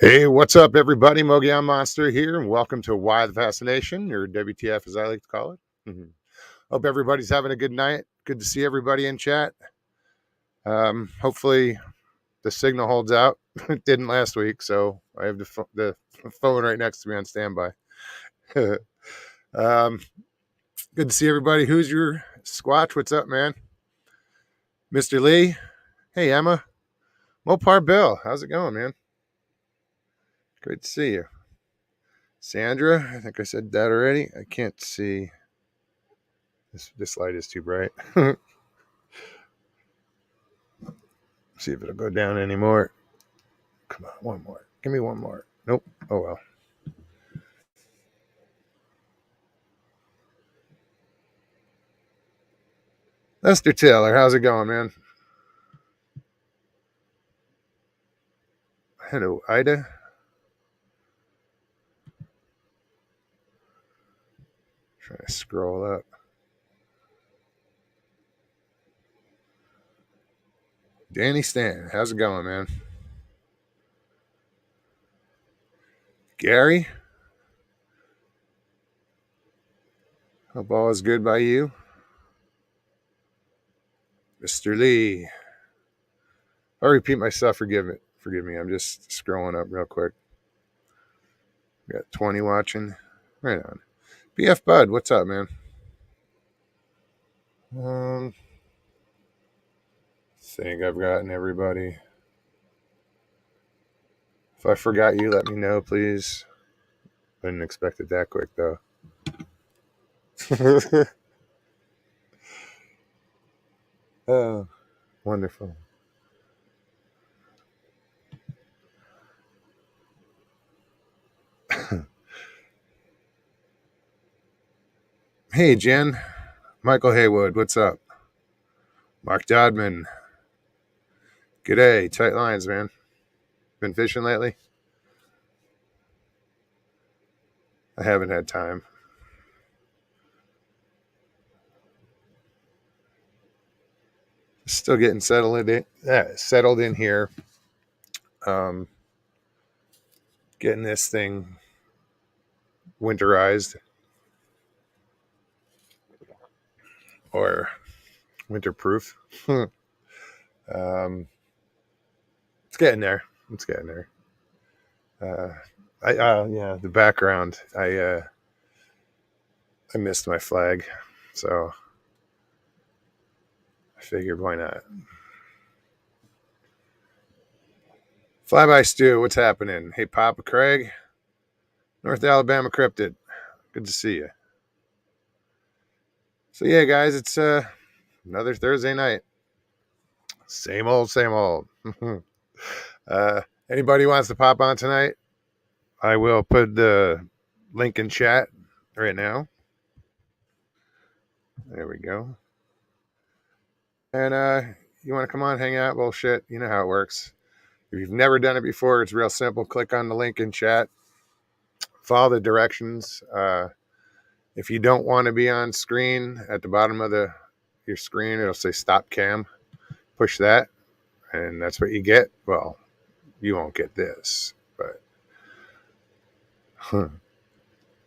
Hey, what's up, everybody? Mogion Monster here, and welcome to Why the Fascination, or WTF as I like to call it. Hope everybody's having a good night. Good to see everybody in chat. Hopefully, the signal holds out. It didn't last week, so I have the phone right next to me on standby. um, Good to see everybody. Who's your Squatch? What's up, man? Mr. Lee. Hey, Emma. Mopar Bill. How's it going, man? Great to see you. Sandra, I think I said that already. I can't see. This light is too bright. See if it'll go down anymore. Come on, one more. Give me one more. Nope. Oh well. Lester Taylor, how's it going, man? Hello, Ida. Trying to scroll up. Danny Stan, how's it going, man? Gary, hope all is good by you. Mr. Lee, I'll repeat myself. Forgive me. I'm just scrolling up real quick. We got 20 watching. Right on. BF Bud, what's up, man? Think I've gotten everybody. If I forgot you, let me know, please. I didn't expect it that quick, though. Oh, wonderful. Hey, Jen. Michael Haywood, what's up? Mark Dodman. G'day. Tight lines, man. Been fishing lately? I haven't had time. Still getting settled in here. Getting this thing winterized or winterproof. It's getting there. It's getting there. Yeah, the background. I missed my flag, so I figured why not. Flyby Stew, what's happening? Hey, Papa Craig, North Alabama Cryptid. Good to see you. So yeah, guys, it's another Thursday night. Same old, same old. Anybody wants to pop on tonight? I will put the link in chat right now. There we go. And you want to come on, hang out? Well, shit, you know how it works. If you've never done it before, it's real simple. Click on the link in chat. Follow the directions. If you don't want to be on screen, at the bottom of your screen, it'll say stop cam. Push that, and that's what you get. Well, you won't get this, but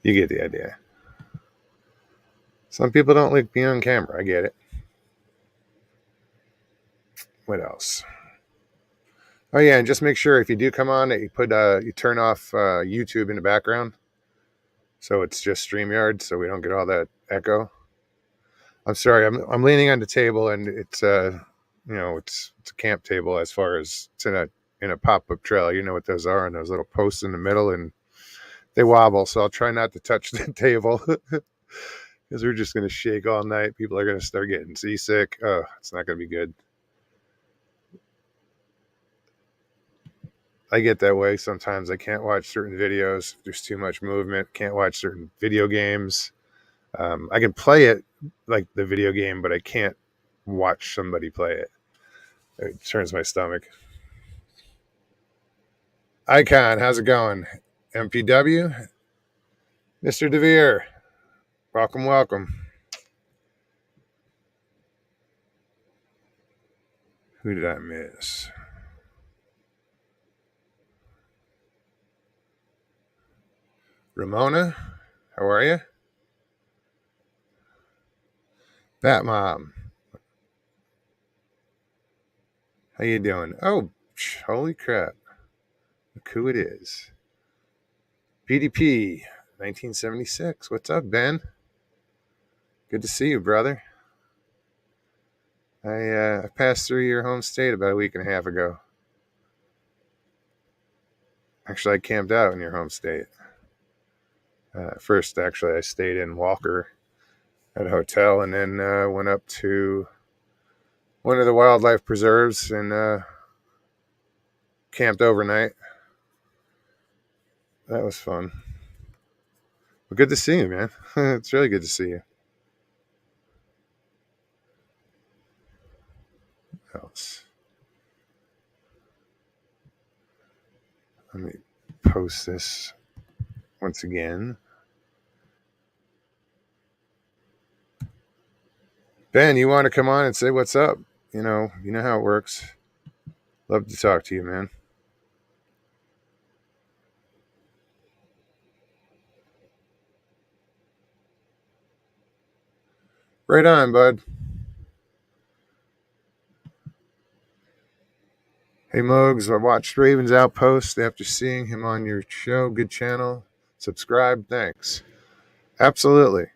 you get the idea. Some people don't like being on camera. I get it. What else? Oh yeah, and just make sure if you do come on that you turn off YouTube in the background, so it's just StreamYard, so we don't get all that echo. I'm sorry, I'm leaning on the table, and it's it's a camp table as far as it's in a pop up trailer. You know what those are, and those little posts in the middle, and they wobble. So I'll try not to touch the table because we're just going to shake all night. People are going to start getting seasick. Oh, it's not going to be good. I get that way sometimes. I can't watch certain videos. There's too much movement. Can't watch certain video games. I can play it like the video game, but I can't watch somebody play it. It turns my stomach. Icon, how's it going? MPW, Mr. DeVere, welcome, welcome. Who did I miss? Ramona, how are you? Bat Mom, how you doing? Oh, holy crap. Look who it is. PDP, 1976. What's up, Ben? Good to see you, brother. I passed through your home state about a week and a half ago. Actually, I camped out in your home state. First, actually, I stayed in Walker at a hotel and then went up to one of the wildlife preserves and camped overnight. That was fun. But good to see you, man. It's really good to see you. What else? Let me post this once again. Ben, you want to come on and say what's up? You know how it works. Love to talk to you, man. Right on, bud. Hey, Mogs, I watched Raven's Outpost after seeing him on your show. Good channel. Subscribe. Thanks. Absolutely.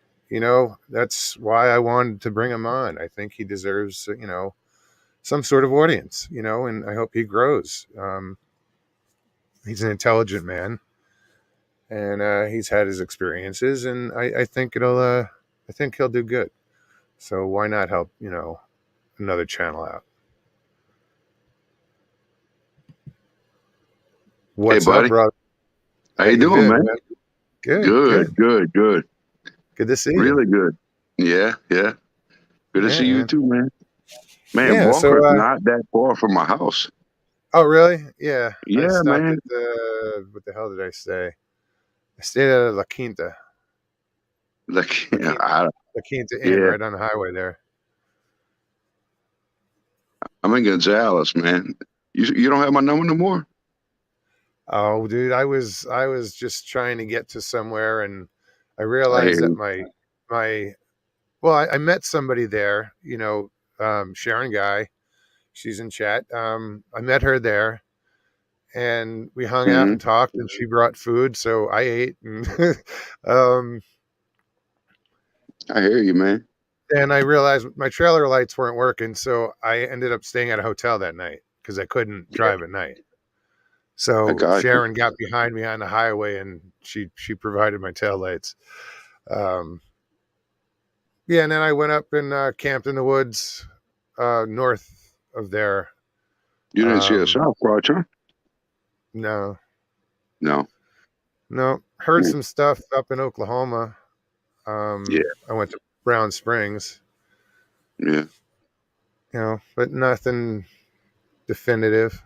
That's why I wanted to bring him on. I think he deserves, some sort of audience, and I hope he grows. He's an intelligent man, and he's had his experiences, and I think I think he'll do good. So why not help, another channel out? Hey, What's up, buddy. brother? How How you you doing, been, man? man? Good, Good, good. good, good. Good to see you. Really good. Yeah, yeah. Good to Yeah, see you man. too, man. Man, Yeah, so Walker's not that far from my house. oh really? Yeah. I Yeah, stopped man. at what the hell did I stay? I stayed at La Quinta. Like, La Quinta, La Quinta Inn yeah, right on the highway there. I'm in Gonzales, man. You don't have my number no more? Oh, dude, I was just trying to get to somewhere, and I I hear realized that you. my well, I met somebody there, Sharon Guy. She's in chat. I met her there, and we hung out and Hmm. talked, and she brought food, so I ate, and um, I hear you, man. and I realized my trailer lights weren't working, so I ended up staying at a hotel that night because I couldn't Yeah, drive at night. I So got you. Sharon got behind me on the highway, and she provided my tail lights. Um, yeah, and then I went up and camped in the woods north of there. You didn't see a Um, Sasquatch, huh? no, No. no, heard Mm. some stuff up in Oklahoma. Yeah, I went to Brown Springs, yeah. but nothing definitive.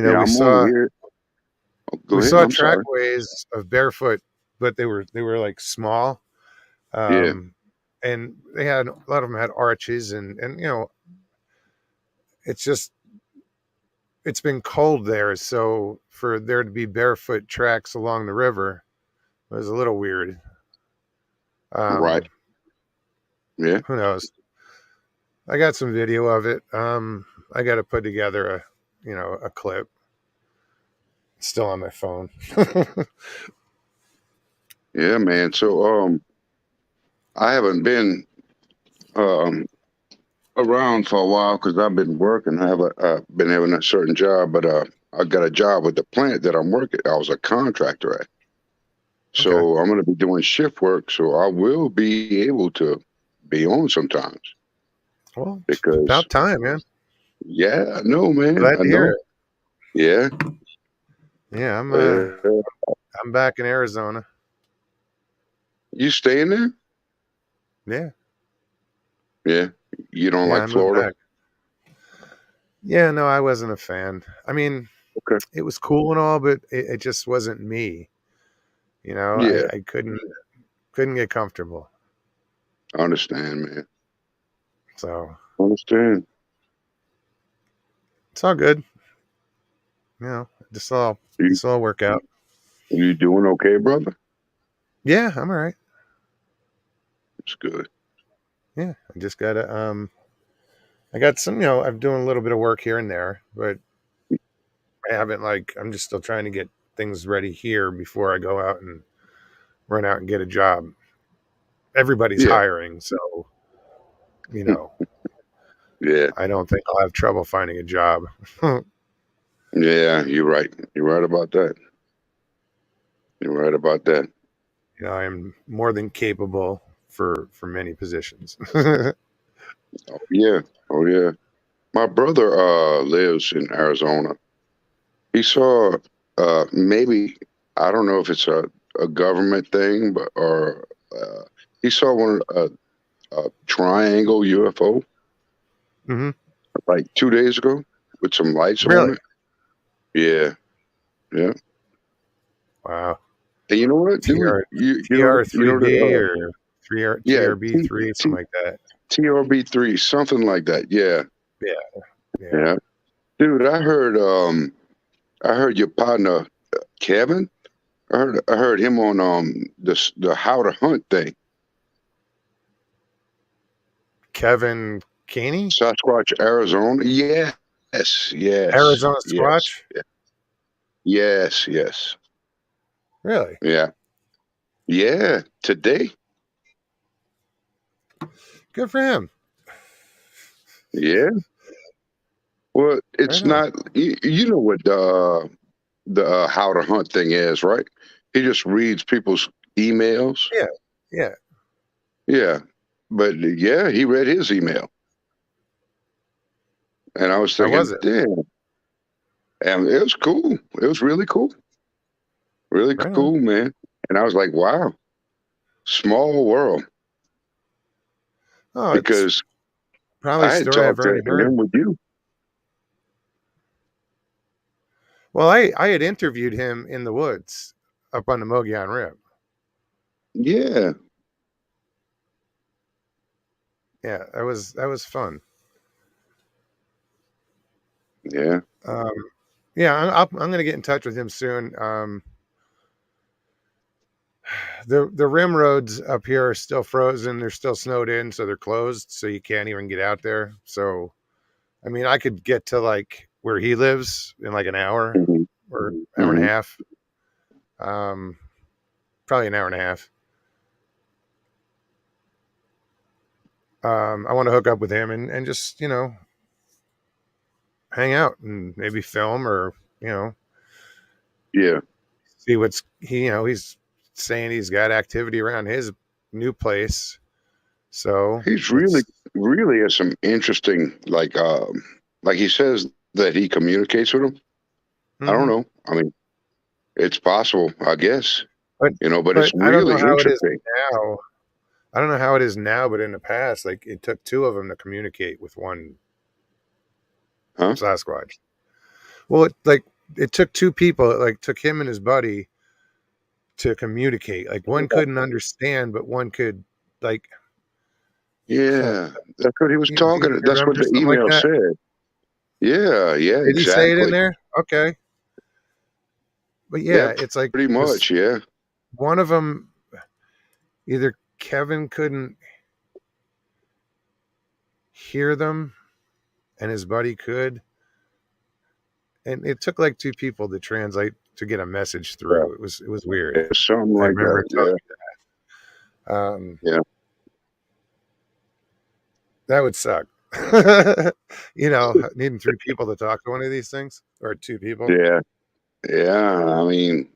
Yeah, We I'm over saw here. Oh, go we ahead. saw I'm sorry. trackways of barefoot, but they were like small, Yeah, um, and they had a lot of them had arches, and it's just it's been cold there, so for there to be barefoot tracks along the river was a little weird. right. Um, Yeah. who knows? I got some video of it. I got to put together a clip. It's still on my phone. Yeah, man. So, I haven't been, um, around for a while because I've been working. I have been having a certain job, but I got a job with the plant that I'm working. I was a contractor at, Okay. so I'm going to be doing shift work. So I will be able to be on sometimes Well, because, about time, man. yeah, I know, man. Glad I to hear know. it. Yeah, Yeah, uh, I'm back in Arizona. you staying there? Yeah, Yeah, you don't yeah, like I moved Florida? back. Yeah, no, I wasn't a fan. I mean, Okay, it was cool and all, but it just wasn't me. yeah, I couldn't get comfortable. I understand, man. So I understand. it's all good. This all You, this all work out. You doing okay, brother? Yeah, I'm all right. It's good. Yeah, I just gotta I got some, I'm doing a little bit of work here and there, but I haven't like I'm just still trying to get things ready here before I go out and run out and get a job. Everybody's Yeah, hiring, so you know, yeah, I don't think I'll have trouble finding a job. yeah. You're right. You're right about that. You're right about that. I am more than capable for many positions. Oh yeah. Oh yeah. My brother lives in Arizona. He saw maybe I don't know if it's a government thing, but or he saw one a triangle UFO Hmm. like 2 days ago with some lights on Really? it. Yeah, yeah. Wow. And you know what, dude? TR You know the TR3B or 3R yeah TRB3, something like that. TRB3 something like that. Yeah, Yeah, yeah. yeah. Dude, I heard your partner Kevin. I heard him on the how to hunt thing. Kevin Caney? Sasquatch, Arizona. Yes, yes, Arizona yes, Squatch? yes, yes. Really? Yeah, yeah. Today, Good for him. yeah. Well, Right it's on. not. You know what the how to hunt thing is, right? He just reads people's emails. Yeah, yeah. Yeah, but yeah, he read his email, and I was How was thinking, it? damn, and it was cool. It was really Right on. cool, man. And I was like, wow, small world, Oh, it's because probably a I had story I've talked to already him heard. with you. Well, I had interviewed him in the woods up on the Mogollon Rim. Yeah, Yeah, that was fun. yeah. Um, yeah, I'm gonna get in touch with him soon. The rim roads up here are still frozen. They're still snowed in, so they're closed. So you can't even get out there. So I mean, I could get to like where he lives in like an hour Hmm. or hour and a Hmm. half. Um, Probably an hour and a half. I want to hook up with him and just hang out and maybe film or you know Yeah, see what's he's saying he's got activity around his new place. So he's really, let's. really has some interesting, like he says that he communicates with him. I don't Mhm. know. I mean, it's possible, I guess. But But it's but I don't know really how it is interesting, now. I don't know how it is now, but in the past, like it took two of them to communicate with one huh? Sasquatch. Well, it took two people. It like took him and his buddy to communicate. Like one couldn't understand, but one could like. Yeah, that's what he was You talking. That's what remember the something like email that? said. Yeah, yeah, Did he say it in exactly. there? Okay, but Yeah, yeah, it's like pretty because much. Yeah. one of them either Kevin couldn't hear them and his buddy could, and it took like two people to translate to get a message Yeah, through. It was weird. it's something I like remember that. it Yeah, yeah, that would suck. Needing three people to talk to one of these things or two people. yeah, yeah. I mean,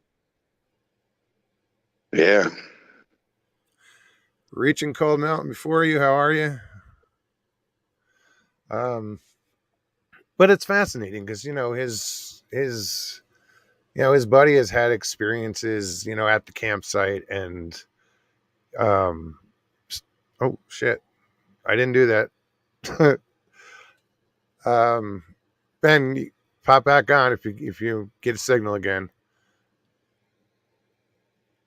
yeah. Reaching Cold Mountain before you. How are you? Um, but it's fascinating because his buddy has had experiences at the campsite and um oh shit, I didn't do that. um Ben, pop back on if you get a signal again.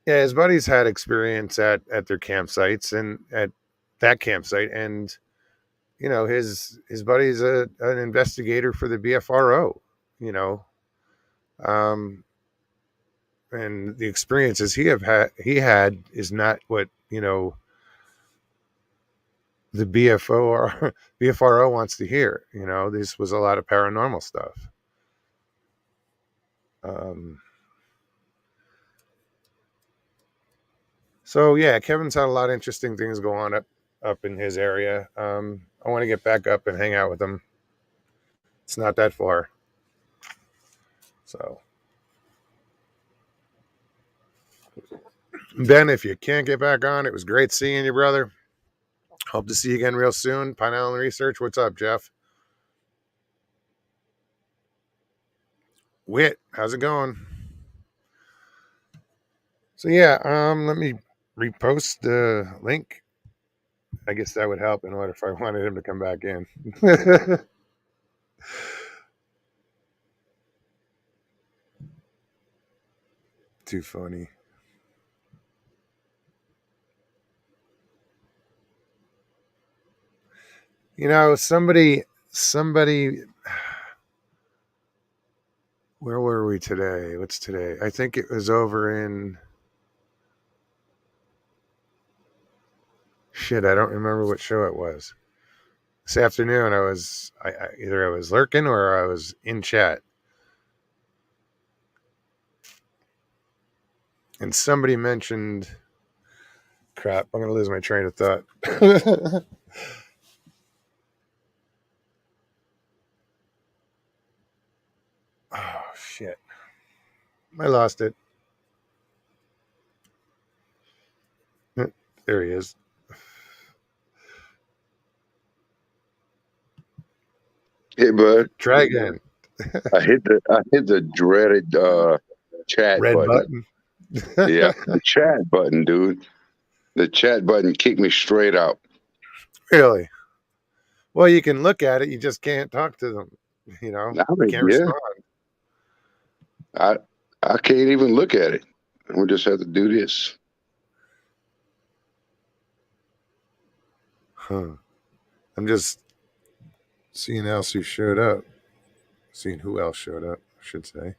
Yeah, his buddies had experience at their campsites and at that campsite, and his buddy's an investigator for the BFRO. you know um and the experiences he had is not what the BFRO wants to hear. This was a lot of paranormal stuff. Um, so yeah, Kevin's had a lot of interesting things go on up in his area. I want to get back up and hang out with him. It's not that far. So Ben, if you can't get back on, it was great seeing you, brother. Hope to see you again real soon. Pine Island Research, what's up, Jeff? Wit, how's it going? So yeah, let me repost the link. I guess that would help in order if I wanted him to come back in. Too funny. Somebody, where were we today? What's today? I think it was over in, shit, I don't remember what show it was. This afternoon, either I was lurking or I was in chat. And somebody mentioned, crap, I'm going to lose my train of thought. Oh, shit. I lost it. There he is. Hey, bud. Try again. I hit the dreaded chat Red button. button. Yeah, the chat button, dude. The chat button kicked me straight out. Really? Well, you can look at it. You just can't talk to them. You can't Yeah, respond. I I can't even look at it. We just have to do this. Huh. I'm just seeing else who showed up. Seeing who else showed up, I should say.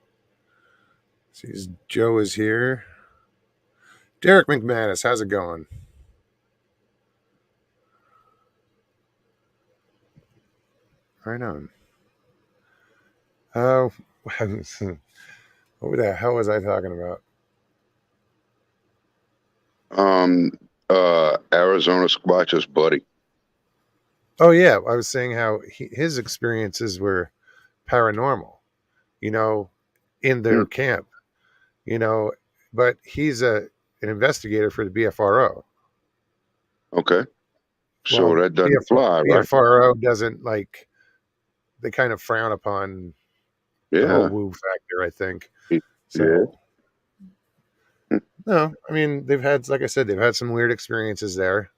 See, Joe is here. Derek McManus, how's it going? Right on. Oh, what the hell was I talking about? Um, Arizona Squatch's buddy. Oh yeah, I was saying how his experiences were paranormal. You know, in their Hmm, camp. You know, but he's an investigator for the BFRO. okay, so Well, that doesn't fly, right? BFRO doesn't like, they kind of frown upon the whole Yeah, woo factor, I think. yeah. So, no, I mean, they've had, like I said, they've had some weird experiences there.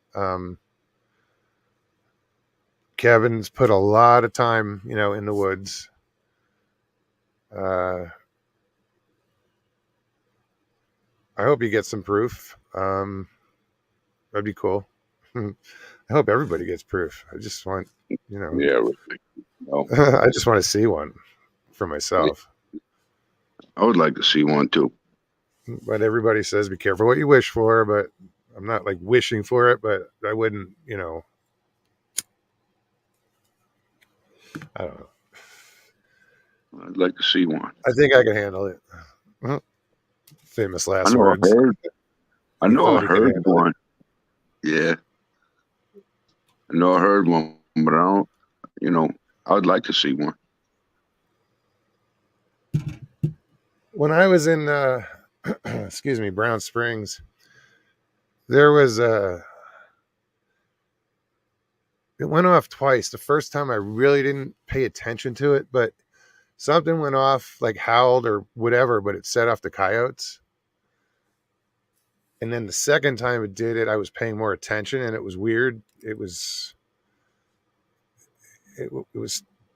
Kevin's put a lot of time, in the woods. Uh, I hope he gets some proof. That'd be cool. I hope everybody gets proof. I just want, you know, Yeah, really. No, I just want to see one for myself. I would like to see one too. But everybody says be careful what you wish for, but I'm not like wishing for it, but I wouldn't, I don't know. I'd like to see one. I think I can handle it. Famous I last know I words. heard. I He know thought I he could heard handle it. one. Yeah, I know I heard one, but I don't. You know, I would like to see one. When I was in, excuse me, Brown Springs, there was it went off twice. The first time I really didn't pay attention to it, but something went off, like howled or whatever, but it set off the coyotes. And then the second time it did it, I was paying more attention, and it was weird. It was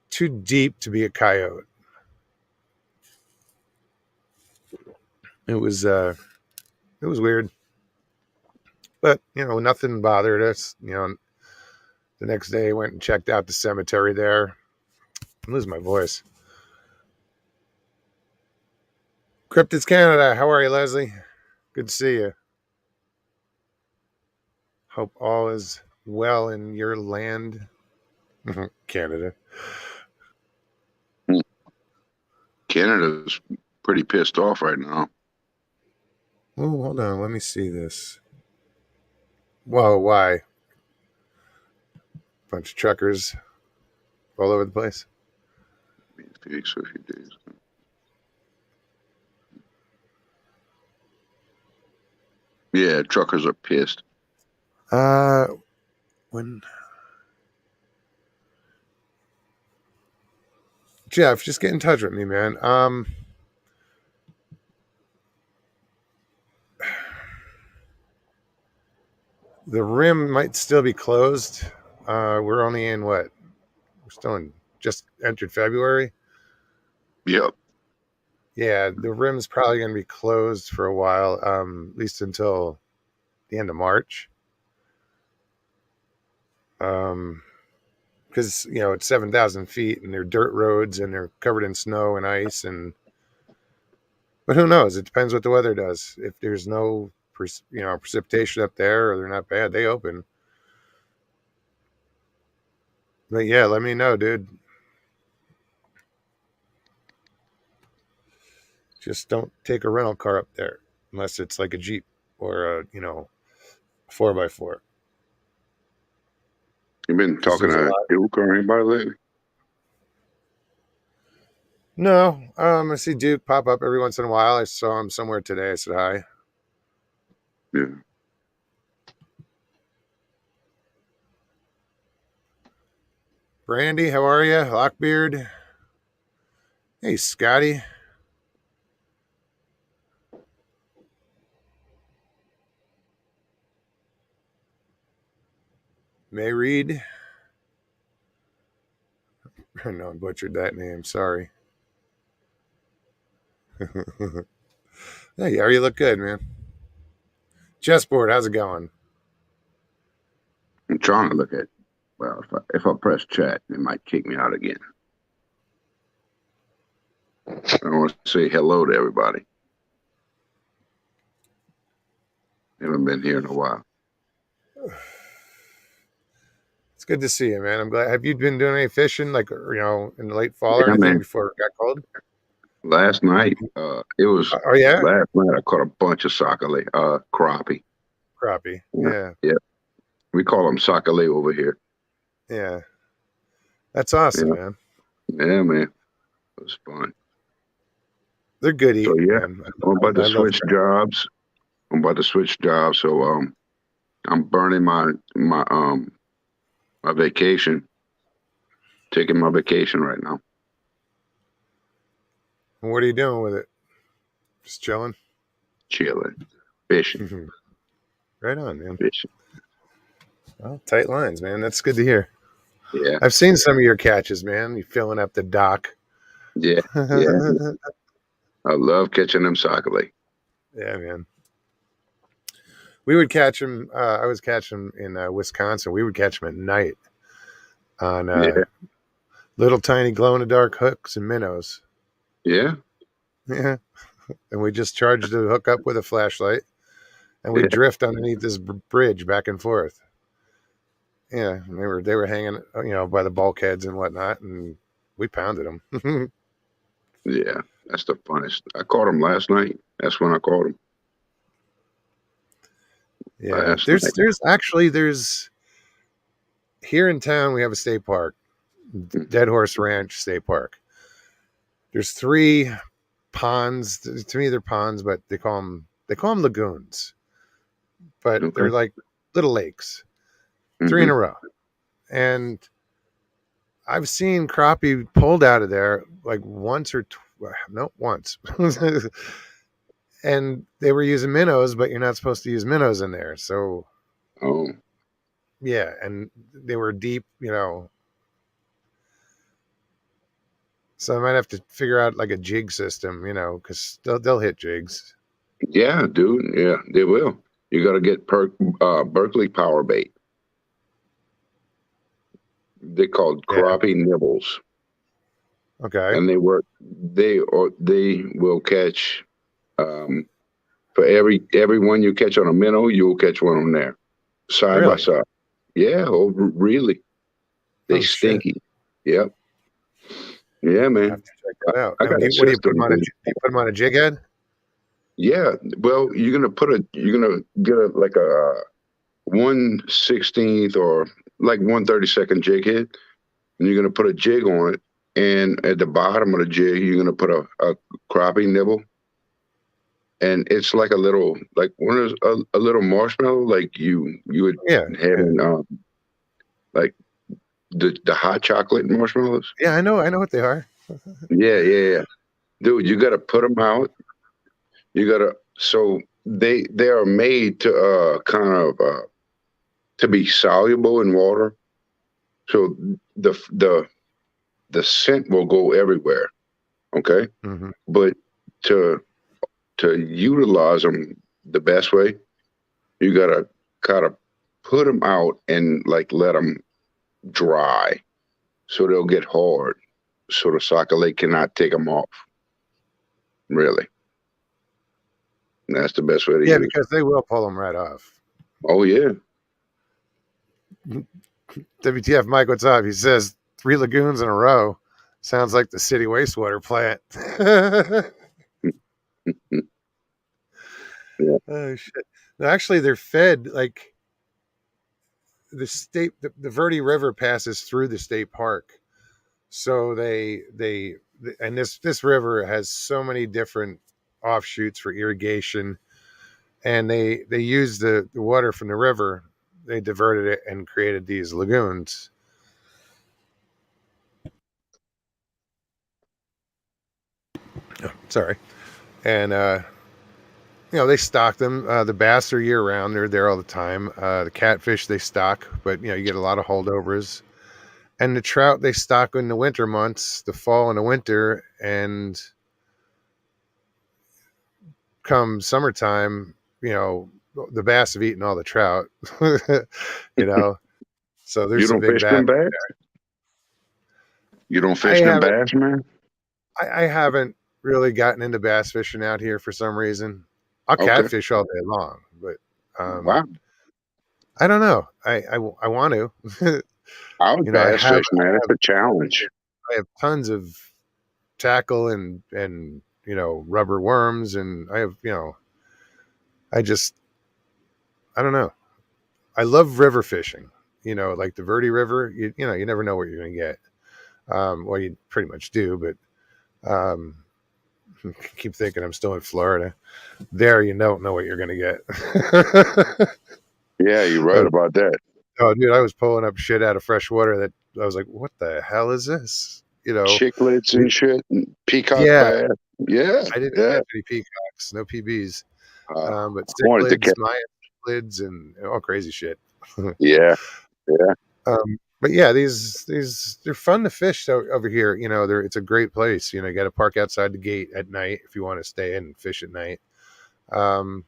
too deep to be a coyote. It was weird, but nothing bothered us. The next day I went and checked out the cemetery there. I'm losing my voice. Cryptids Canada. How are you, Leslie? Good to see you. Hope all is well in your land, Canada. Canada's pretty pissed off right now. Oh, hold on. Let me see this. Whoa, why? Bunch of truckers all over the place. Phoenix for a few days. Yeah, truckers are pissed. Uh, when Jeff, just get in touch with me, man. The rim might still be closed. We're only in what? We're still in just entered February. Yep. Yeah, the rim's probably going to be closed for a while, at least until the end of March. Because it's 7,000 feet and they're dirt roads and they're covered in snow and ice but who knows? It depends what the weather does. If there's no precipitation up there or they're not bad, they open. But yeah, let me know, dude. Just don't take a rental car up there unless it's like a Jeep or a 4x4. You been Because talking there's a to lot. Duke or anybody lately? No, I see Duke pop up every once in a while. I saw him somewhere today. I said hi. Yeah. Brandy, how are you? Lockbeard. Hey, Scotty. May Reed. No, I butchered that name. Sorry. Hey, you look good, man. Chessboard, how's it going? I'm trying to look at. Well, if I press chat, it might kick me out again. I want to say hello to everybody. Haven't been here in a while. It's good to see you, man. I'm glad. Have you been doing any fishing, like in the late fall or Yeah, anything man. before it got cold? Last night, it was Oh yeah, last night. I caught a bunch of sockeye, crappie. crappie. Yeah, Yeah, yeah. We call them sockeye over here. yeah. That's awesome, Yeah, man. yeah, man. It was fun. They're good So eating, yeah, man. I'm about to I love switch crab. jobs. I'm about to switch jobs. So I'm burning my vacation, taking my vacation right now. And what are you doing with it? Just chilling. Chilling, fishing, Right on, man. fishing. Well, tight lines, man. That's good to hear. Yeah, I've seen some of your catches, man. You filling up the dock. yeah, yeah. Yeah, I love catching them sockeye. man. We would catch them. I was catching them in Wisconsin. We would catch them at night on Yeah, little tiny glow in the dark hooks and minnows. yeah, Yeah, and we just charged the hook up with a flashlight, and we yeah, drift underneath this bridge back and forth. Yeah, and they were hanging, by the bulkheads and whatnot, and we pounded them. yeah. That's the funnest. I caught them last night. That's when I caught them Yeah, last there's night. there's actually there's here in town we have a state park, Mhm. Dead Horse Ranch State Park. There's three ponds. To me, they're ponds, but they call them lagoons, but Okay. they're like little lakes, three in Hmm. a row. And I've seen crappie pulled out of there like once or no, once. And they were using minnows, but you're not supposed to use minnows in there. So Oh, yeah, and they were deep. So I might have to figure out like a jig system, because they'll hit jigs. yeah, dude. Yeah, they will. You got to get Berkeley power bait. They called Yeah. crappie nibbles, Okay. and they work. They will catch. Um, for every one you catch on a minnow, you'll catch one on there, side by Really? side. Yeah, oh, really? They Oh shit! stinky. Yep. Yeah, I have man. to check that out. I And got a what do you put system. them on? Do you put them on a jig head? Yeah. Well, you're gonna get like a 1/16 or like 1/32 jig head, and you're gonna put a jig on it. And at the bottom of the jig, you're gonna put a crappie nibble, and it's like a little, like one of those, a little marshmallow, like you would Yeah, have yeah, in like the hot chocolate marshmallows. yeah. I know what they are. Yeah, yeah, yeah. Dude, you gotta put them out. You gotta so they are made to kind of to be soluble in water. So the scent will go everywhere. Okay, Hmm. but to to utilize them the best way, you gotta kind of put them out and like let them dry, so they'll get hard, so the soccer lake cannot take them off. Really, and that's the best way to Yeah, use because they will pull them right off. them. Oh yeah, WTF, Mike? What's up? He says 3 lagoons in a row. Sounds like the city wastewater plant. yeah. Oh shit! No, actually, they're fed like the state. The Verde River passes through the state park, so and this river has so many different offshoots for irrigation, and they use the water from the river. They diverted it and created these lagoons. Oh, sorry, and they stock them. The bass are year round; they're there all the time. The catfish they stock, but you get a lot of holdovers. And the trout they stock in the winter months, the fall and the winter, and come summertime, the bass have eaten all the trout. you know, so You there's some don't big fish bass. them bass? You don't I fish them haven't, bass, man? I haven't really gotten into bass fishing out here for some reason. I'll Okay. catfish all day long, but Wow. I don't know. I want to. I would I bass have fish, man. It's a challenge. I have tons of tackle and rubber worms, and I have I just I don't know. I love river fishing. Like the Verde River. You never know what you're going to get. Well, you pretty much do, but keep thinking I'm still in Florida. There, you don't know what you're going to get. Yeah, you're right about that. Oh, dude, I was pulling up shit out of fresh water that I was like, "What the hell is this?" Chicklets We, and shit, and peacock yeah, bass. Yeah, I didn't yeah. catch any peacocks, no PBs, Uh, but I wanted to cichlids, catch. Maya cichlids, and all crazy shit. Yeah, yeah. But yeah, these they're fun to fish over here. It's a great place. You got to park outside the gate at night if you want to stay in and fish at night. Um,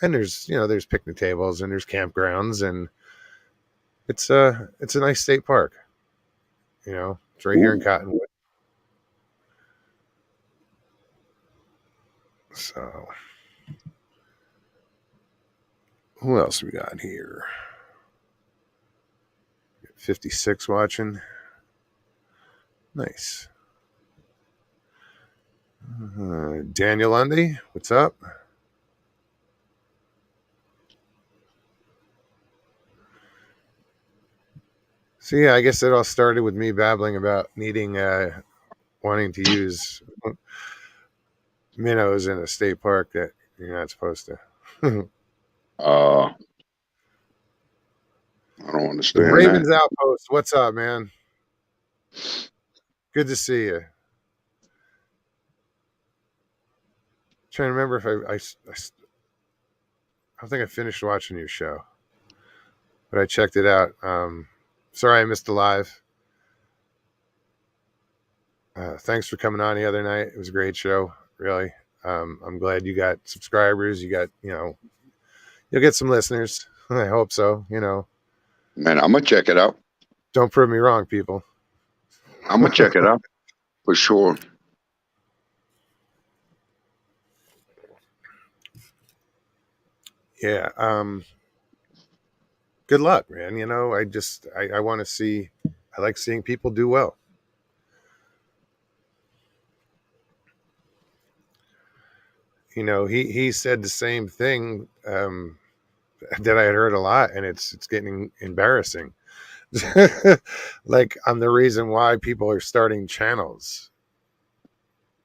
and there's picnic tables and there's campgrounds, and it's a nice state park. It's right here in Ooh. Cottonwood. So who else we got here? 56 watching. Nice. Daniel Lundy, what's up? So yeah, I guess it all started with me babbling about wanting to use minnows in a state park that you're not supposed to. The Uh, I don't understand that. Ravens Outpost, what's up, man? Good to see you. Trying to remember if I don't think I finished watching your show, but I checked it out. Sorry I missed the live. Thanks for coming on the other night. It was a great show, really. I'm glad you got subscribers. You got, you'll get some listeners. I hope so. Man, I'm gonna check it out. Don't prove me wrong, people. I'm gonna check it out for sure. Yeah. Good luck, man. I want to see. I like seeing people do well. He said the same thing that I had heard a lot, and it's getting embarrassing. Like, I'm the reason why people are starting channels,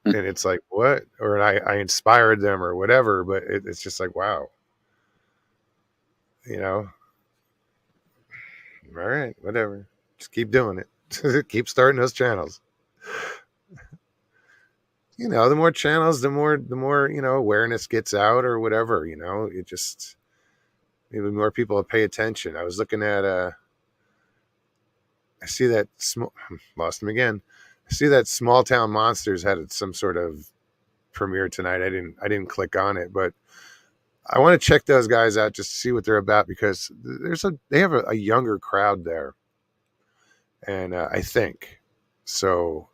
and it's like, what? Or I inspired them or whatever, but it's just like, wow, you know, all right, whatever, just keep doing it. Keep starting those channels. The more channels, the more awareness gets out or whatever. It just, maybe more people will pay attention. I was looking at I see that small lost him again. I see that Small Town Monsters had some sort of premiere tonight. I didn't click on it, but I want to check those guys out just to see what they're about, because they have a younger crowd there, and I think so.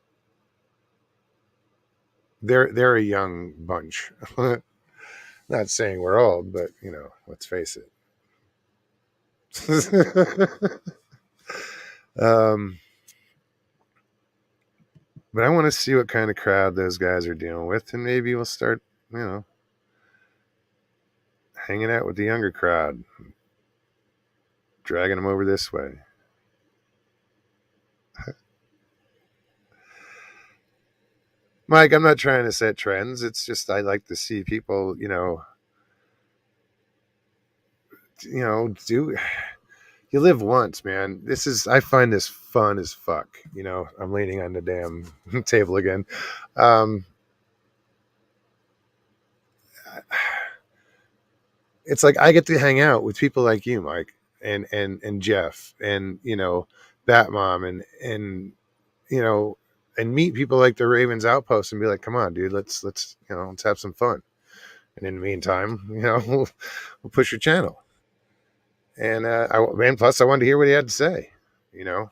They're a young bunch. Not saying we're old, but let's face it. um, but I want to see what kind of crowd those guys are dealing with, and maybe we'll start, hanging out with the younger crowd, dragging them over this way. Mike, I'm not trying to set trends. It's just I like to see people, do. You live once, man. I find this fun as fuck. I'm leaning on the damn table again. Um, it's like I get to hang out with people like you, Mike, and Jeff, and Bat Mom, you know, and meet people like the Ravens Outpost, and be like, come on, dude, let's have some fun. And in the meantime, we'll push your channel. And plus, I wanted to hear what he had to say. You know,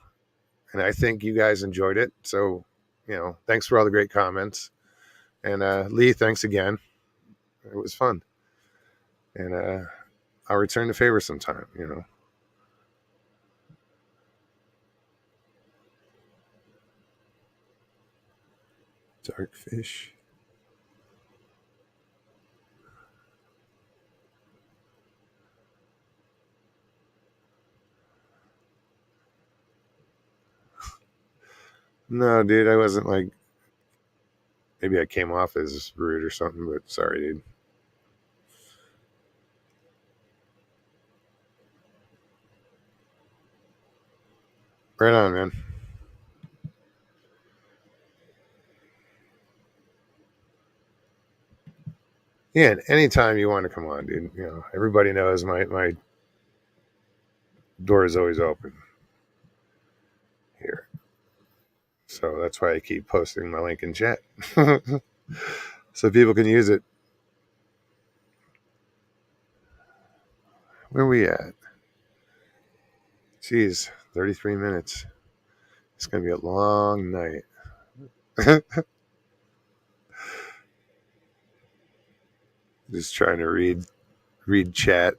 and I think you guys enjoyed it. So, thanks for all the great comments. And Lee, thanks again. It was fun. And I'll return the favor sometime. Darkfish. No, dude, I wasn't like, maybe I came off as rude or something, but sorry, dude. Right on, man. Yeah, and anytime you want to come on, dude. Everybody knows my door is always open here. So that's why I keep posting my link in chat. So people can use it. Where are we at? Jeez, 33 minutes. It's going to be a long night. Just trying to read chat.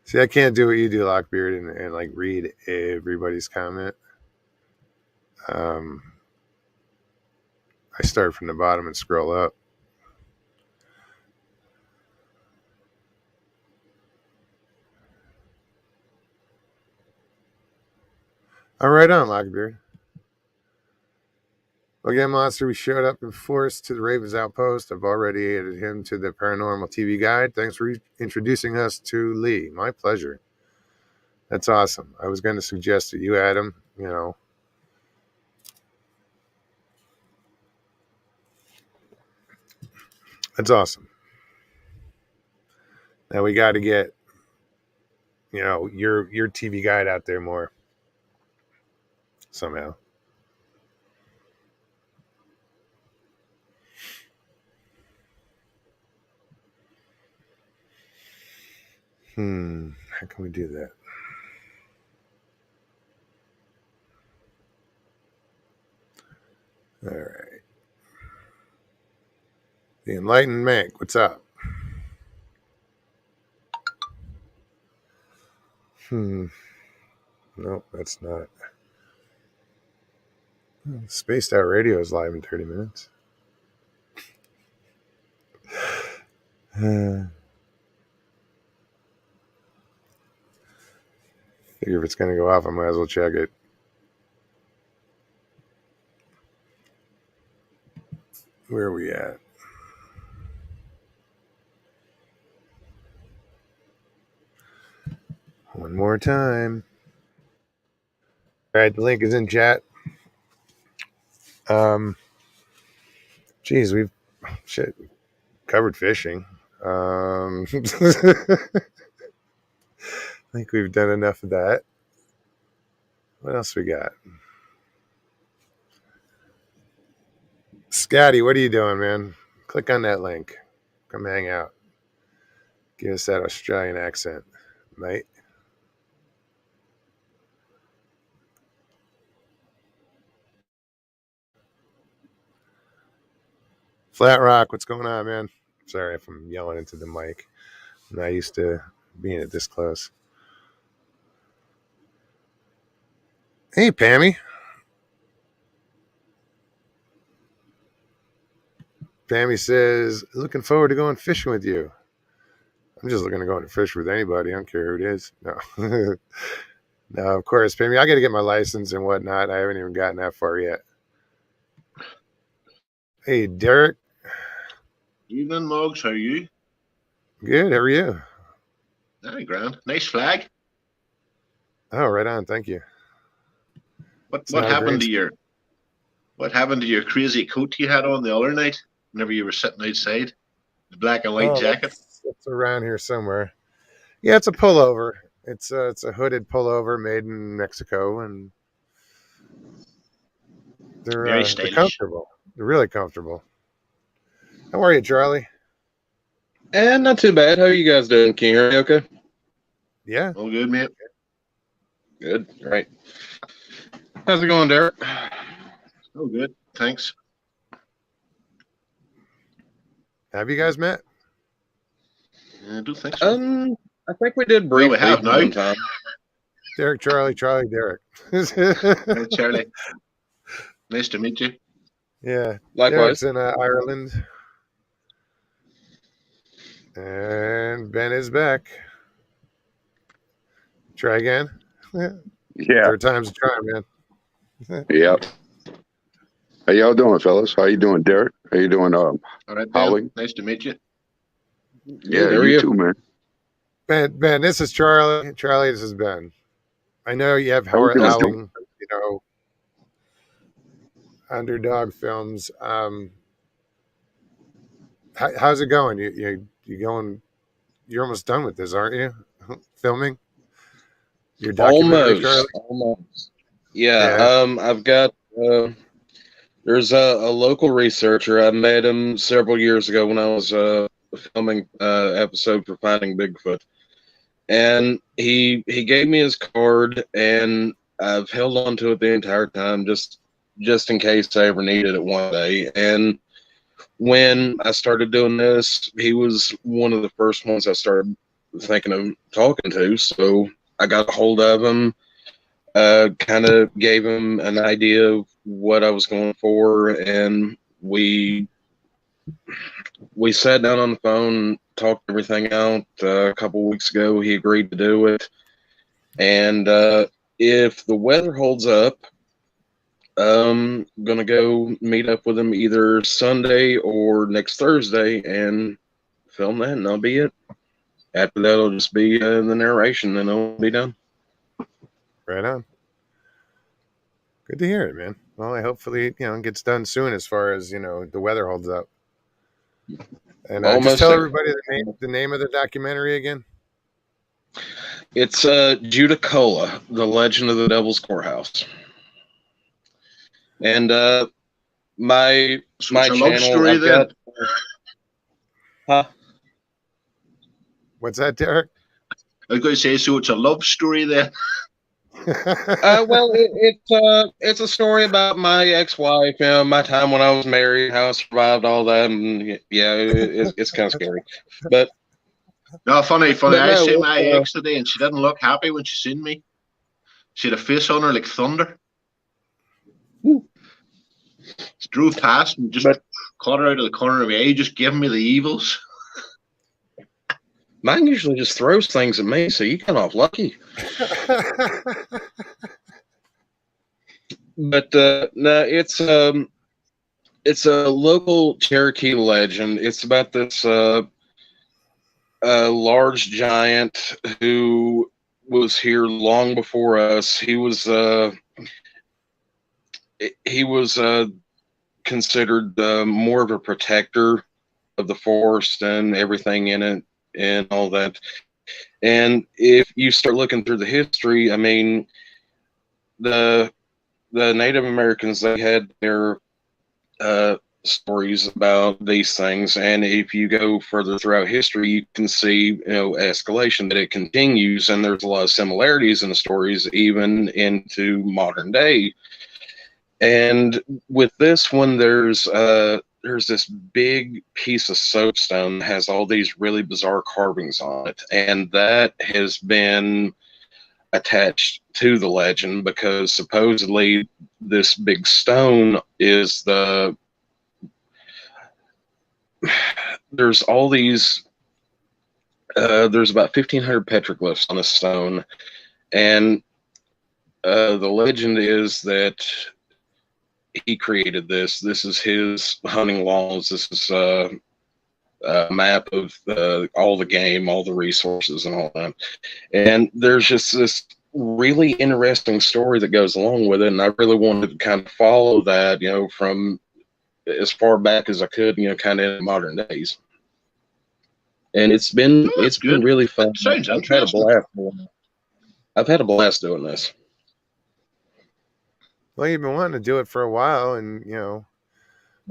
See, I can't do what you do, Lockbeard, and like read everybody's comment. Um, I start from the bottom and scroll up. All right, on Lockbeard. Again, Monster, we showed up in force to the Ravens Outpost. I've already added him to the Paranormal TV Guide. Thanks for introducing us to Lee. My pleasure. That's awesome. I was going to suggest that you add him. That's awesome. Now we got to get your TV Guide out there more somehow. How can we do that? All right. The Enlightened Mank, what's up? Nope, that's not. Spaced Out Radio is live in 30 minutes. Figure if it's going to go off, I might as well check it. Where are we at? One more time. All right, the link is in chat. Geez, we've covered fishing. I think we've done enough of that. What else we got? Scotty, what are you doing, man? Click on that link. Come hang out. Give us that Australian accent, mate. Flat Rock, what's going on, man? Sorry if I'm yelling into the mic. I'm not used to being at this close. Hey, Pammy. Pammy says, looking forward to going fishing with you. I'm just looking to go on a fish with anybody. I don't care who it is. No. No, of course, Pammy. I got to get my license and whatnot. I haven't even gotten that far yet. Hey, Derek. Evening, Moggs. How are you? Good. How are you? Very grand. Nice flag. Oh, right on. Thank you. What happened to your crazy coat you had on the other night whenever you were sitting outside? The black and white jacket? It's around here somewhere. Yeah, it's a pullover. It's a hooded pullover made in Mexico, and they're comfortable. They're really comfortable. How are you, Charlie? Not too bad. How are you guys doing? Can you hear me okay? Yeah. All good, mate. Good. All right. How's it going, Derek? Oh, good. Thanks. Have you guys met? I don't think so. I think we did briefly. Well, we have now. One time. Derek, Charlie, Derek. Hey, Charlie. Nice to meet you. Yeah. Likewise. Derek's in Ireland. And Ben is back. Try again. Yeah. Third time's a charm, man. Yep. How y'all doing, fellas? How you doing, Derek? How you doing, All right, Ben. Holly? Nice to meet you. Yeah, you too, man. Ben, this is Charlie. Charlie, this is Ben. I know you have Howling, Underdog Films. How's it going? You going? You're almost done with this, aren't you? Filming your documentary, Charlie? Almost. Yeah. I've got. There's a local researcher. I met him several years ago when I was filming episode for Finding Bigfoot, and he gave me his card, and I've held on to it the entire time, just in case I ever needed it one day. And when I started doing this, he was one of the first ones I started thinking of talking to. So I got a hold of him, kind of gave him an idea of what I was going for, and we sat down on the phone, talked everything out. A couple weeks ago, he agreed to do it, and if the weather holds up, I'm gonna go meet up with him either Sunday or next Thursday and film that, and that'll be it. After that, it'll just be the narration, and it'll be done. Right on. Good to hear it, man. Well, hopefully it gets done soon, as far as the weather holds up. And just tell everybody the name of the documentary again. It's Judicola, The Legend of the Devil's Courthouse. And my channel, love story then. What's that, Derek? I was going to say, so it's a love story then. Well, it's a story about my ex-wife, my time when I was married, how I survived all that, and yeah, it's kind of scary. But no, funny. but I no, see my ex today, and she didn't look happy when she seen me. She had a face on her like thunder. She drove past and just but caught her out of the corner of my eye, just giving me the evils. mine usually just throws things at me, so you got off lucky. But no, it's a local Cherokee legend. It's about this large giant who was here long before us. He was considered more of a protector of the forest and everything in it and all that. And if you start looking through the history, I mean, the Native Americans, they had their stories about these things, and if you go further throughout history, you can see escalation, that it continues, and there's a lot of similarities in the stories even into modern day. And with this one, there's this big piece of soapstone that has all these really bizarre carvings on it, and that has been attached to the legend because supposedly this big stone is there's all these there's about 1,500 petroglyphs on a stone, and the legend is that he created this. This is his hunting laws. This is a map of all the game, all the resources, and all that. And there's just this really interesting story that goes along with it, and I really wanted to kind of follow that, from as far back as I could, kind of in modern days. And it's been really fun. Sounds I've had a interesting. blast. I've had a blast doing this. Well, you've been wanting to do it for a while, and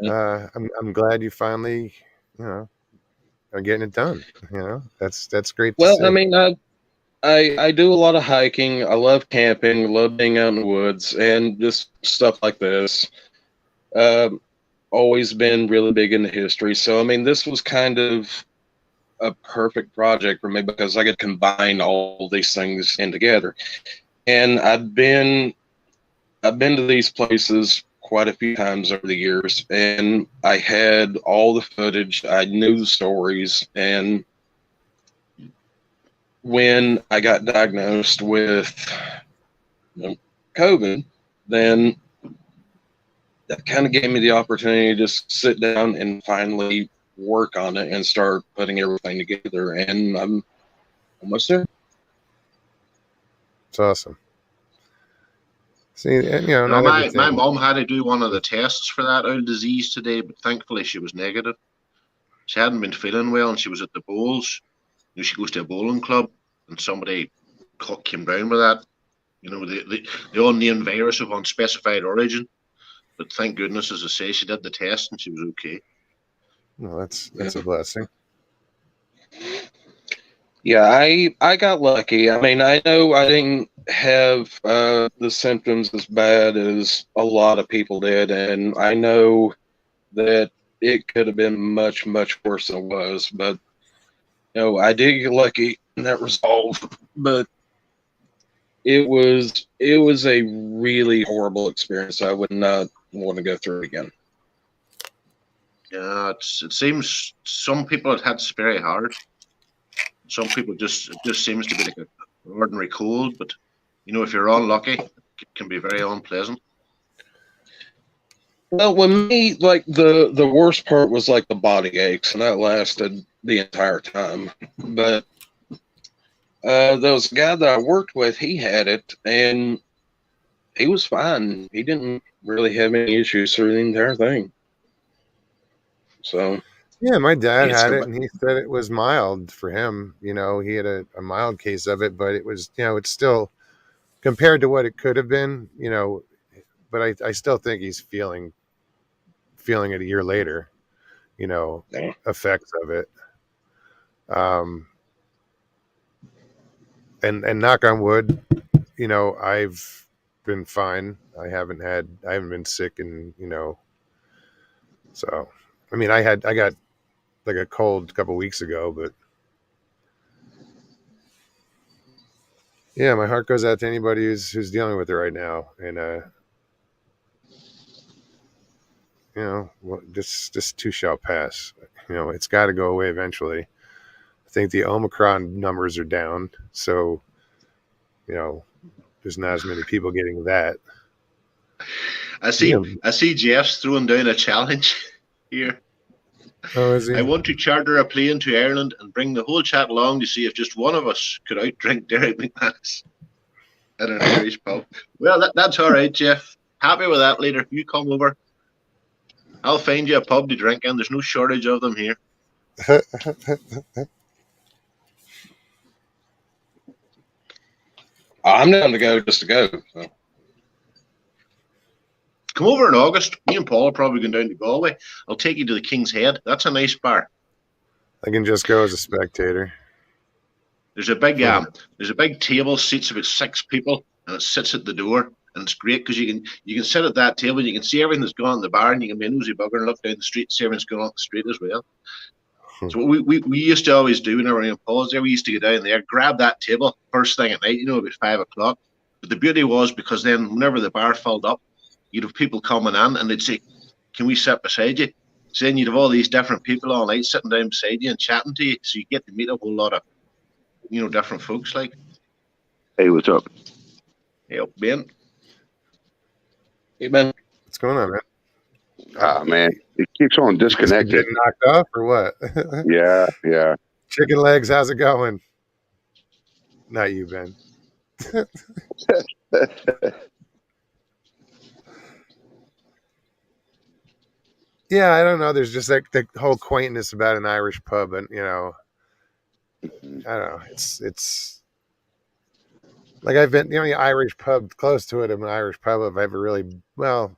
I'm glad you finally are getting it done. That's great. Well, to see. I mean, I do a lot of hiking. I love camping. Love being out in the woods and just stuff like this. Always been really big into history. So I mean, this was kind of a perfect project for me because I could combine all these things in together. And I've been to these places quite a few times over the years, and I had all the footage. I knew the stories, and when I got diagnosed with COVID, then that kind of gave me the opportunity to just sit down and finally work on it and start putting everything together. And I'm almost there. It's awesome. See, and, not my everything. mom had to do one of the tests for that old disease today, but thankfully she was negative. She hadn't been feeling well, and she was at the bowls. She goes to a bowling club, and somebody came down with that. The unnamed virus of unspecified origin. But thank goodness, as I say, she did the test and she was okay. Well, that's a blessing. Yeah, I got lucky. I mean, I know I didn't have the symptoms as bad as a lot of people did, and I know that it could have been much, much worse than it was. But I did get lucky in that resolve. But it was a really horrible experience. I would not want to go through it again. Yeah, it seems some people had it very hard. Some people it just seems to be like an ordinary cold, but if you're unlucky, it can be very unpleasant. Well, with me, like the worst part was like the body aches, and that lasted the entire time. But there was a guy that I worked with. He had it, and he was fine. He didn't really have any issues through the entire thing. So yeah, my dad had it, and he said it was mild for him. He had a mild case of it, but it was, it's still compared to what it could have been. But I still think he's feeling it a year later. Effects of it. And knock on wood, you know, I've been fine. I haven't been sick, and so I mean, I got like a cold a couple weeks ago, but yeah, my heart goes out to anybody who's dealing with it right now, and this too shall pass. It's got to go away eventually. I think the Omicron numbers are down, so there's not as many people getting that. I see Jeff's throwing down a challenge here. Oh, is he? I want to charter a plane to Ireland and bring the whole chat along to see if just one of us could outdrink Derek McManus at an Irish pub. Well, that's all right, Jeff. Happy with that later. You come over. I'll find you a pub to drink in. There's no shortage of them here. I'm down to go just to go. So. Come over in August. Me and Paul are probably going down to Galway. I'll take you to the King's Head. That's a nice bar. I can just go as a spectator. There's a big table, seats about 6 people, and it sits at the door. And it's great because you can sit at that table and you can see everything that's going on in the bar, and you can be a nosy bugger and look down the street and see everything's going on the street as well. So what we used to always do whenever we were in Paul's there, we used to go down there, grab that table first thing at night, about 5 o'clock. But the beauty was, because then whenever the bar filled up, you'd have people coming in and they'd say, "Can we sit beside you?" So then you'd have all these different people all night sitting down beside you and chatting to you, so you get to meet a whole lot of different folks. Like, hey, what's up? Hey, up, Ben. Hey, Ben. What's going on, man? Man, it keeps on disconnected. Getting knocked off or what? Yeah. Chicken legs, how's it going? Not you, Ben. Yeah, I don't know. There's just like the whole quaintness about an Irish pub, and I don't know. It's like I've been the only Irish pub close to it. An Irish pub I've ever really was,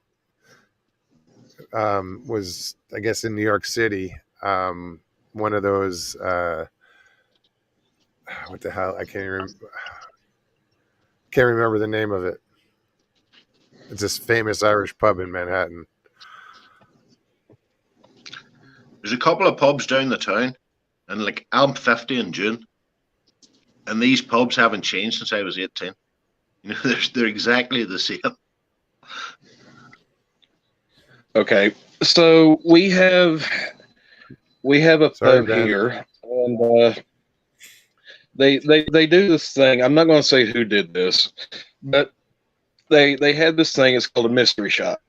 I guess, in New York City. One of those what the hell? I can't remember the name of it. It's this famous Irish pub in Manhattan. There's a couple of pubs down the town, and like I'm 50 in June, and these pubs haven't changed since I was 18. They're exactly the same. Okay, so we have a pub here, and they do this thing. I'm not going to say who did this, but they had this thing. It's called a mystery shot.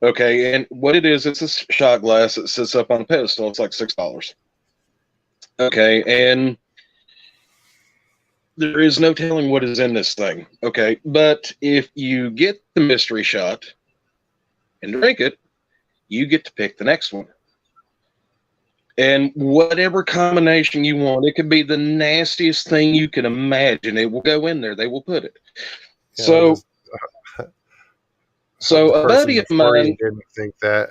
Okay, and what it is, it's a shot glass that sits up on a pedestal. It's like $6. Okay, and there is no telling what is in this thing. Okay, but if you get the mystery shot and drink it, you get to pick the next one. And whatever combination you want, it could be the nastiest thing you can imagine. It will go in there. They will put it. Yeah, so a buddy of mine didn't think that.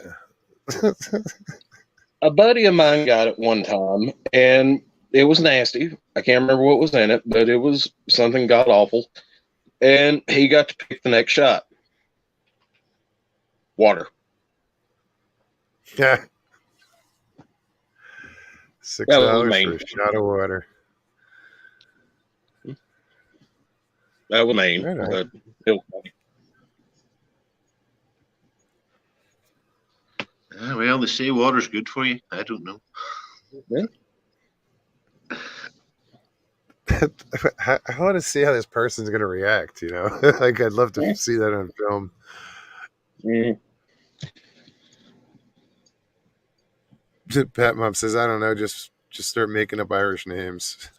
A buddy of mine got it one time, and it was nasty. I can't remember what was in it, but it was something god awful. And he got to pick the next shot. Water. Yeah. $6 for a shot of water. That was Maine. Right. But it was funny. Well, they say water's good for you. I don't know. Yeah. I want to see how this person's going to react, Like, I'd love to see that on film. Pat Mom says, I don't know, just start making up Irish names.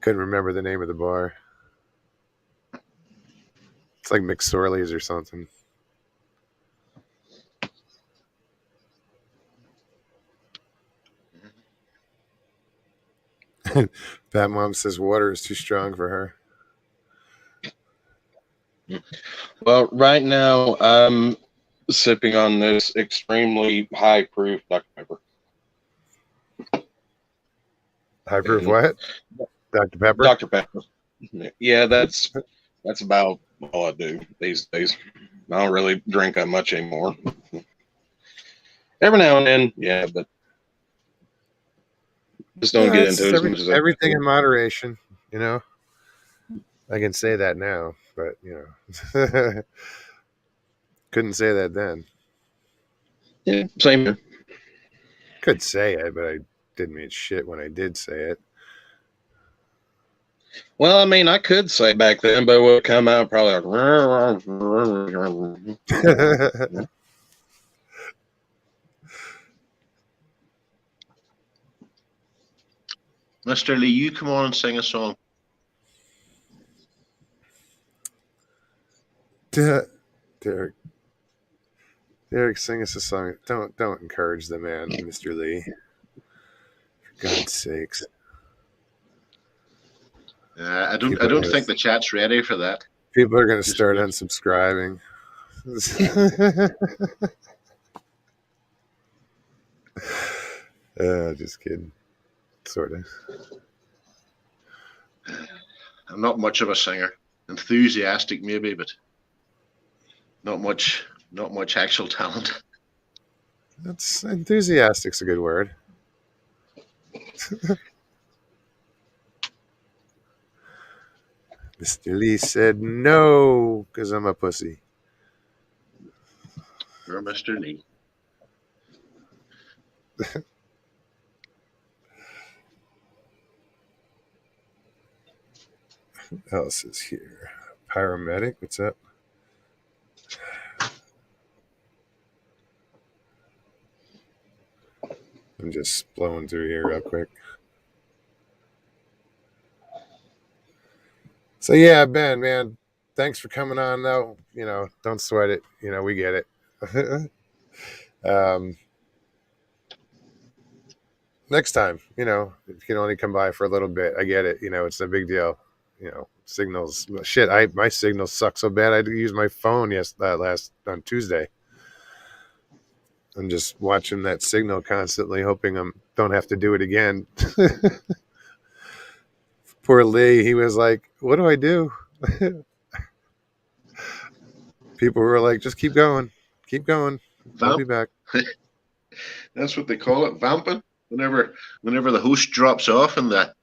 Couldn't remember the name of the bar. It's like McSorley's or something. Pat Mom says water is too strong for her. Well, right now I'm sipping on this extremely high proof Dr. Pepper. High proof what? Dr. Pepper. Dr. Pepper. Yeah, that's about all I do these days. I don't really drink that much anymore. Every now and then, yeah, but just don't get into it as much as I everything in moderation. You know, I can say that now, but couldn't say that then. Yeah, same here. Could say it, but I didn't mean shit when I did say it. Well, I mean, I could say back then, but it would come out probably like. Mr. Lee, you come on and sing a song. Derek, sing us a song. Don't encourage the man, Mr. Lee. For God's sakes. I don't think the chat's ready for that. People are going to start unsubscribing. Just kidding. Sort of. I'm not much of a singer. Enthusiastic maybe, but not much actual talent. That's enthusiastic's a good word. Mr. Lee said no, because I'm a pussy. You're Mr. Lee. What else is here? Paramedic, what's up? I'm just blowing through here real quick. So yeah, Ben, man, thanks for coming on though. Don't sweat it. We get it. Next time, if you can only come by for a little bit, I get it. It's a big deal. Signals. Shit, my signal sucks so bad I had to use my phone on Tuesday. I'm just watching that signal constantly, hoping I don't have to do it again. Poor Lee, he was like, "What do I do?" People were like, "Just keep going. I'll be back." That's what they call it, vamping. Whenever the host drops off and the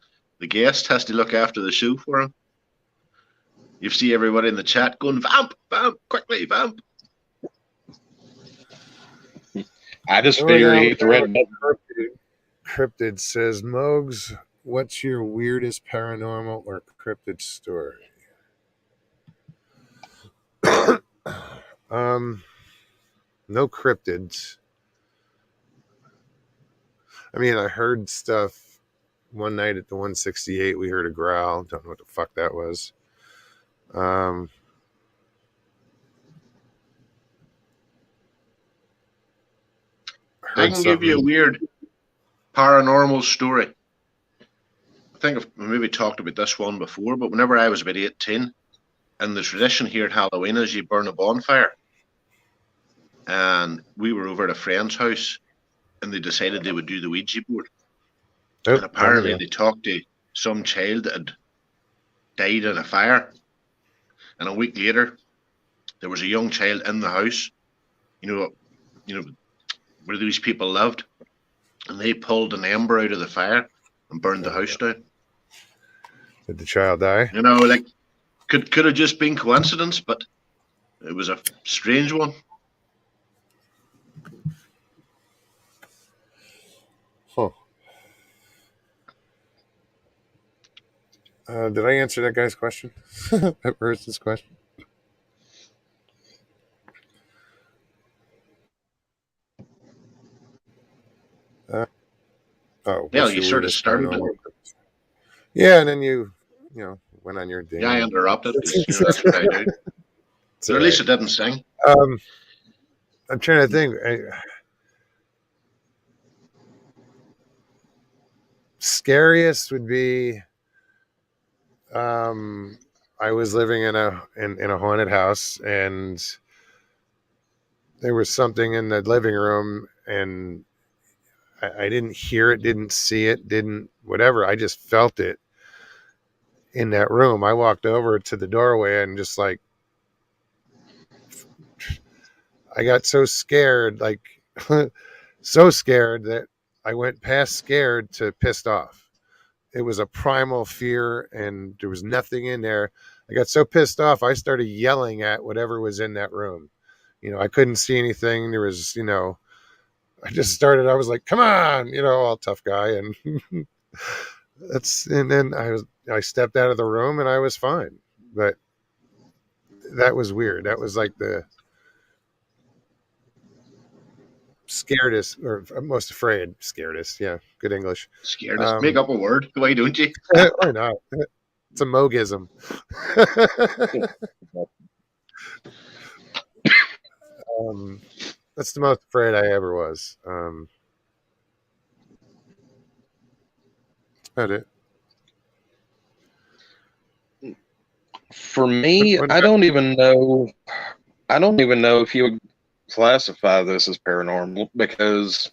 guest has to look after the show for him, you see everybody in the chat going, "Vamp, vamp, quickly, vamp." I just figured he hit the red button. Cryptid says, Mogs, what's your weirdest paranormal or cryptid story? No cryptids. I mean, I heard stuff one night at the 168. We heard a growl. Don't know what the fuck that was. I can give you a weird paranormal story. I think I've maybe talked about this one before, but whenever I was about 18, and the tradition here at Halloween is you burn a bonfire. And we were over at a friend's house, and they decided they would do the Ouija board. And apparently they talked to some child that had died in a fire. And a week later, there was a young child in the house, where these people lived, and they pulled an ember out of the fire and burned the house down. Did the child die? Could have just been coincidence, but it was a strange one. Huh. Did I answer that guy's question? That person's question? Well, you sort of started it. Yeah, and then you went on your day. Yeah, I interrupted. That's what I do. So at least it didn't sing. I'm trying to think. Scariest would be I was living in a haunted house, and there was something in the living room, and I didn't hear it, didn't see it, didn't whatever. I just felt it. in that room. I walked over to the doorway and just like, I got so scared, like so scared that I went past scared to pissed off. It was a primal fear and there was nothing in there. I got so pissed off, I started yelling at whatever was in that room. I couldn't see anything. There was, I just started, I was like, come on, all tough guy. And and then I stepped out of the room and I was fine. But that was weird. That was like the scaredest or most afraid. Scaredest. Yeah. Good English. Scaredest. Make up a word. Why don't you? Why not? It's a mogism. That's the most afraid I ever was. That's about it. For me, I don't even know if you would classify this as paranormal, because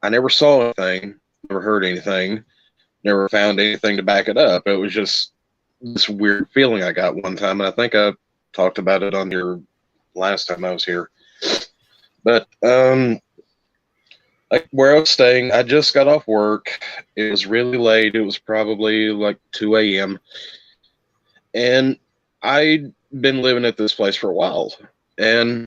I never saw anything, never heard anything, never found anything to back it up. It was just this weird feeling I got one time, and I think I talked about it on your last time I was here. But like where I was staying, I just got off work. It was really late. It was probably like 2 a.m. And I'd been living at this place for a while, and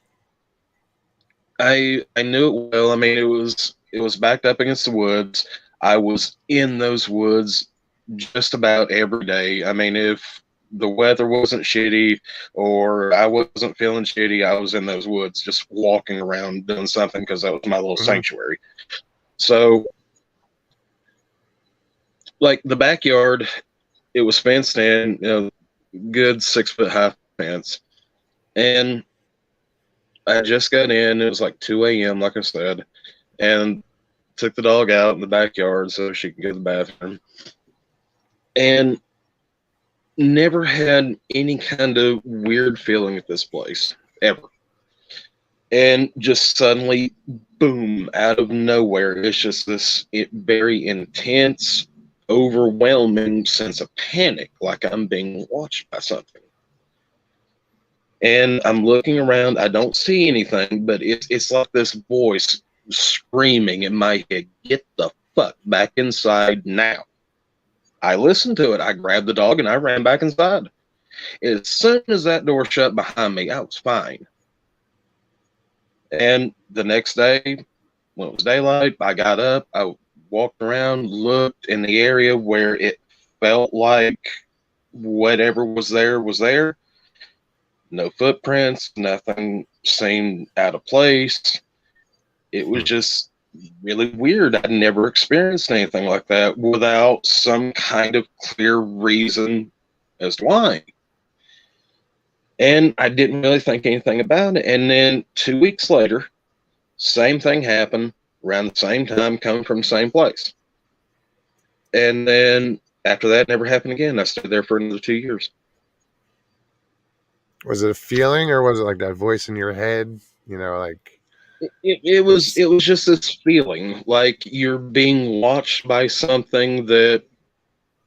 I knew it well. I mean, it was backed up against the woods. I was in those woods just about every day. I mean, if the weather wasn't shitty or I wasn't feeling shitty, I was in those woods just walking around doing something, because that was my little sanctuary. So, like the backyard, it was fenced in, good 6 foot high fence. And I just got in. It was like 2 a.m., like I said, and took the dog out in the backyard so she could go to the bathroom. And never had any kind of weird feeling at this place, ever. And just suddenly, boom, out of nowhere, it's just this very intense, overwhelming sense of panic, like I'm being watched by something. And I'm looking around, I don't see anything, but it's like this voice screaming in my head, get the fuck back inside now. I listened to it. I grabbed the dog and I ran back inside. As soon as that door shut behind me, I was fine. And the next day, when it was daylight, I got up, I walked around, looked in the area where it felt like whatever was there was there. No footprints, nothing seemed out of place. It was just really weird. I'd never experienced anything like that without some kind of clear reason as to why. And I didn't really think anything about it. And then 2 weeks later, same thing happened around the same time, coming from the same place. And then after that, never happened again. I stayed there for another 2 years. Was it a feeling, or was it like that voice in your head? Like it was just this feeling like you're being watched by something that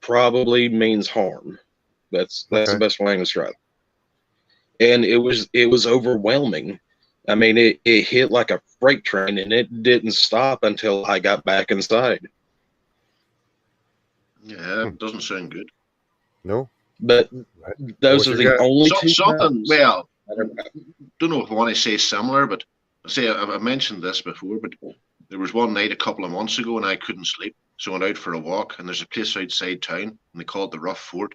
probably means harm. That's okay. The best way to describe it. And it was overwhelming. I mean, it hit like a freight train, and it didn't stop until I got back inside. Yeah, that doesn't sound good. No. But those are the only two something. Well, I don't know if I want to say similar, but I mentioned this before. But there was one night a couple of months ago, and I couldn't sleep, so I went out for a walk. And there's a place outside town, and they call it the Rough Fort.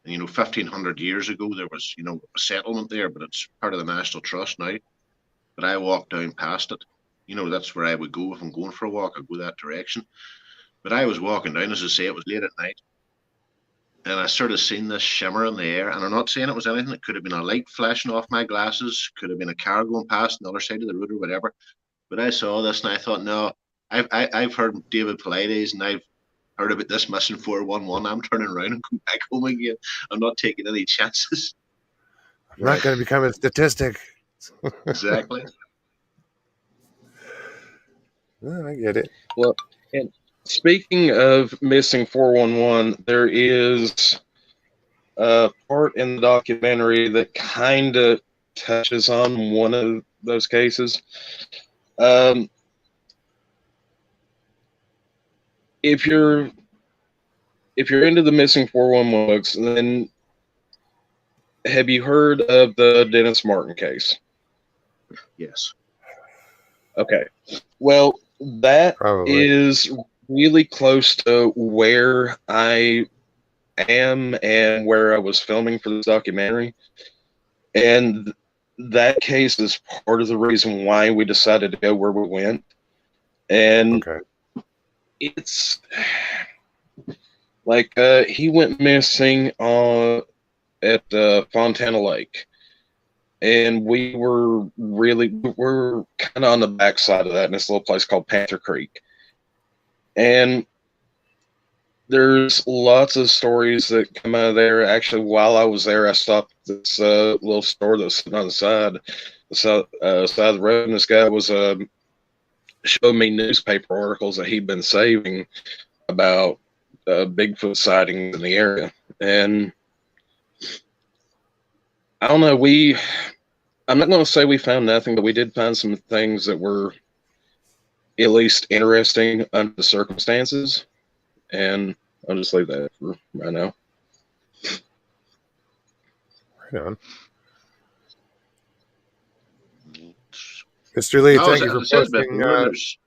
And 1,500 years ago, there was a settlement there, but it's part of the National Trust now. But I walked down past it. That's where I would go if I'm going for a walk. I'd go that direction. But I was walking down, as I say, it was late at night. And I sort of seen this shimmer in the air. And I'm not saying it was anything. It could have been a light flashing off my glasses. Could have been a car going past on the other side of the road or whatever. But I saw this and I thought, no, I've heard David Paulides and I've heard about this missing 411. I'm turning around and going back home again. I'm not taking any chances. I'm not going to become a statistic. Exactly. Well, I get it. Well, and speaking of missing 411, there is part in the documentary that kind of touches on one of those cases. If you're into the missing 411 books, then have you heard of the Dennis Martin case? Yes. Okay. Well, that Probably. is really close to where I am and where I was filming for this documentary. And that case is part of the reason why we decided to go where we went. And Okay. it's like he went missing at Fontana Lake. And we're kind of on the backside of that in this little place called Panther Creek. And there's lots of stories that come out of there. Actually, while I was there, I stopped at this little store that was sitting on the side of the road, and this guy was showing me newspaper articles that he'd been saving about Bigfoot sightings in the area. And I don't know, I'm not going to say we found nothing, but we did find some things that were at least interesting under the circumstances. And I'll just leave that for right now. Right on. Mr. Lee, No, thank you for as I said a bit posting more, there's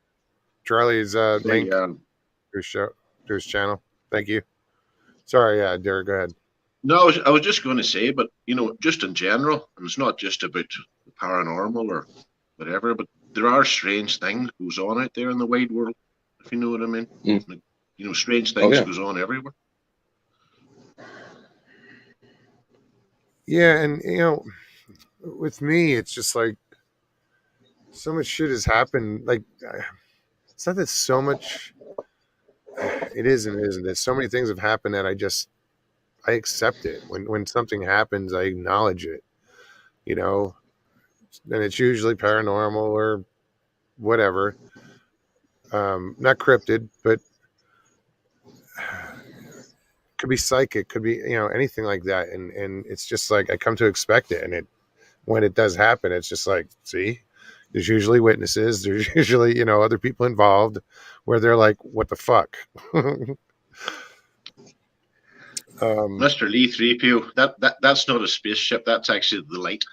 Charlie's link the, to his channel. Thank you. Sorry, Derek, go ahead. no, I was just going to say, but just in general, and it's not just about the paranormal or whatever, but there are strange things goes on out there in the wide world, if you know what I mean. Mm. Like, strange things goes on everywhere. Yeah, and with me, it's just like so much shit has happened. Like, it's not that so much. It is and it isn't. There's so many things have happened that I accept it. When something happens, I acknowledge it. And it's usually paranormal or whatever. Not cryptid, but could be psychic, could be anything like that. And it's just like I come to expect it. And when it does happen, it's just like, see, there's usually witnesses. There's usually other people involved, where they're like, what the fuck. Mr. Lee 3PO, that's not a spaceship. That's actually the light.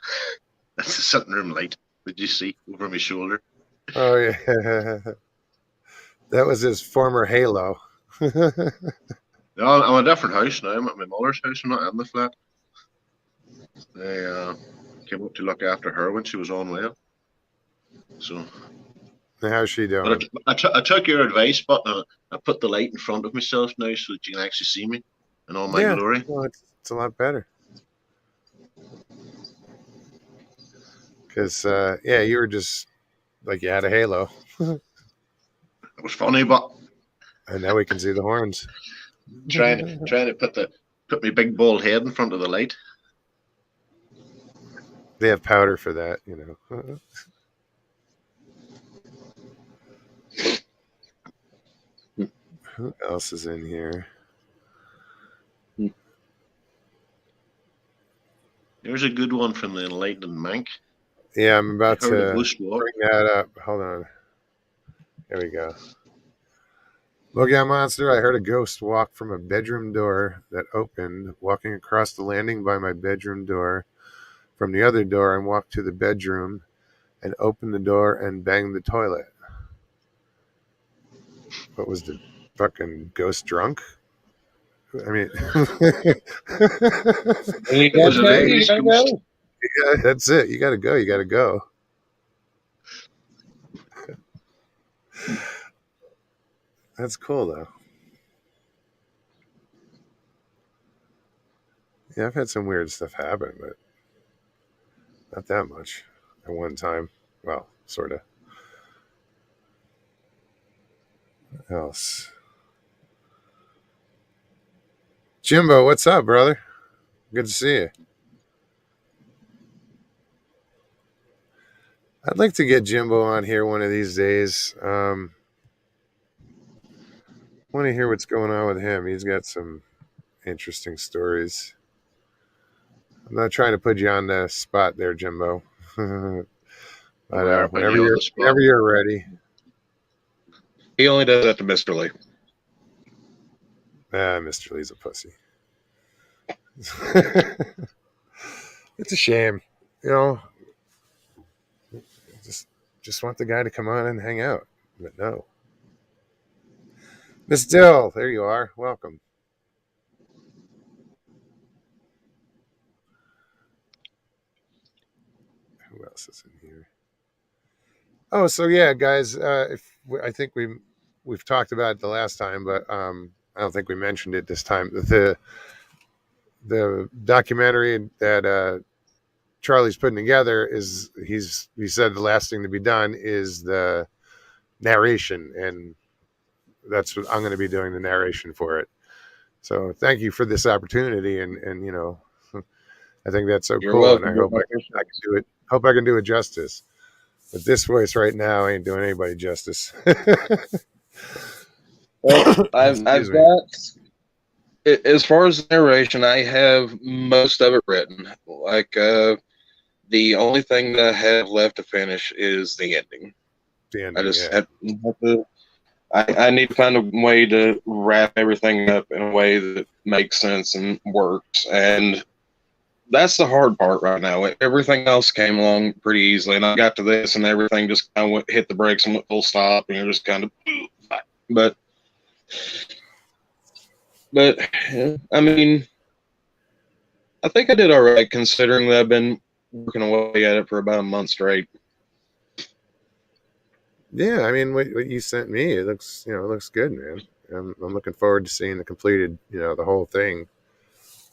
That's the sitting room light. Did you see over my shoulder? Oh yeah, that was his former halo. No, I'm in a different house now. I'm at my mother's house. I'm not in the flat. I came up to look after her when she was unwell. So, How's she doing? but I took your advice, but I put the light in front of myself now so that you can actually see me in all my glory. Well, it's a lot better. Because you were just like you had a halo. It was funny, but and now we can see the horns. trying to put my big bald head in front of the light. They have powder for that, Who else is in here? There's a good one from the Enlightened Mank. Yeah, I'm about to bring that up. Hold on. There we go. Look monster, I heard a ghost walk from a bedroom door that opened, walking across the landing by my bedroom door. From the other door, and walked to the bedroom and opened the door and banged the toilet. What was the fucking ghost drunk? I mean, yeah, that's it. You gotta go. You gotta go. That's cool though. Yeah, I've had some weird stuff happen, but not that much at one time. Well, sort of. What else? Jimbo, what's up, brother? Good to see you. I'd like to get Jimbo on here one of these days. I want to hear what's going on with him. He's got some interesting stories. I'm not trying to put you on the spot there, Jimbo. But We're putting you on the spot. whenever you're ready. He only does that to Mr. Lee. Mr. Lee's a pussy. It's a shame, you know. Just want the guy to come on and hang out, but no. Miss Dill, there you are. Welcome. Who else is in here? Oh, so yeah, guys. I think we've talked about it the last time, but I don't think we mentioned it this time. The documentary that Charlie's putting together is he said the last thing to be done is the narration, and that's what I'm going to be doing, the narration for it. So thank you for this opportunity, and you know, I think that's so You're cool, welcome. and I hope I can do it. Hope I can do it justice. But this voice right now ain't doing anybody justice. Well, I've got, as far as narration, I have most of it written. Like, the only thing that I have left to finish is the ending. The ending, I just have to, I need to find a way to wrap everything up in a way that makes sense and works. And that's the hard part right now. Everything else came along pretty easily, and I got to this, and everything just kind of hit the brakes and went full stop, and you're just kind of, but I mean, I think I did all right considering that I've been working away at it for about a month straight. Yeah, I mean, what you sent me, it looks good, man. I'm looking forward to seeing the completed, the whole thing,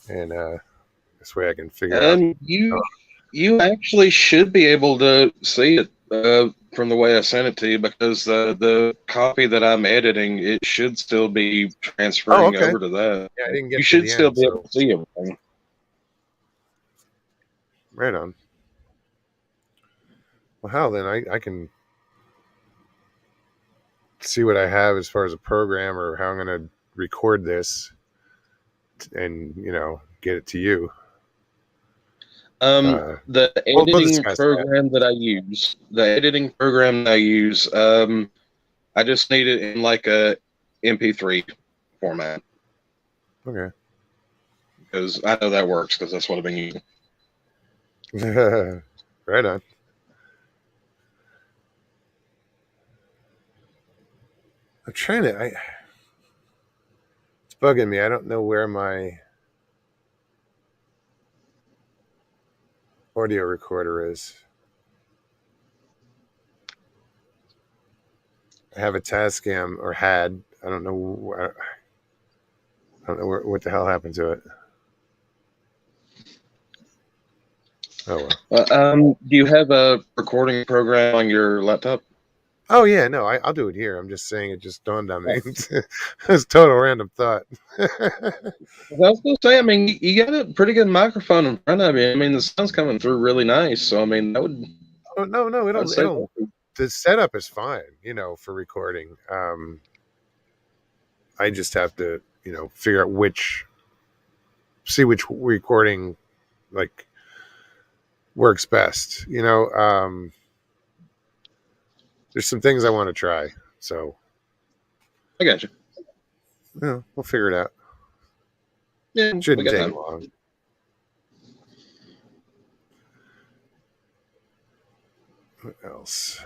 and this way I can figure out. You actually should be able to see it from the way I sent it to you, because the copy that I'm editing, it should still be transferring over to that. Yeah, I didn't get. You should still be able to see everything. Right on. Well, hell, then I can see what I have as far as a program or how I'm going to record this, and get it to you. The editing program that I use, I just need it in like a MP3 format. Okay. Because I know that works, because that's what I've been using. Right on. I'm trying to. It's bugging me. I don't know where my audio recorder is. I have a Tascam, or had. I don't know what the hell happened to it. Oh well. Do you have a recording program on your laptop? Oh yeah, no, I'll do it here. I'm just saying it just dawned on me. It's a total random thought. I was going to say, I mean, you got a pretty good microphone in front of you. I mean, the sound's coming through really nice. So I mean, that would. Oh no, it'll. The setup is fine, for recording. I just have to, figure out which recording like works best. There's some things I want to try, so I got you. Yeah, we'll figure it out. Yeah, shouldn't take long. What else?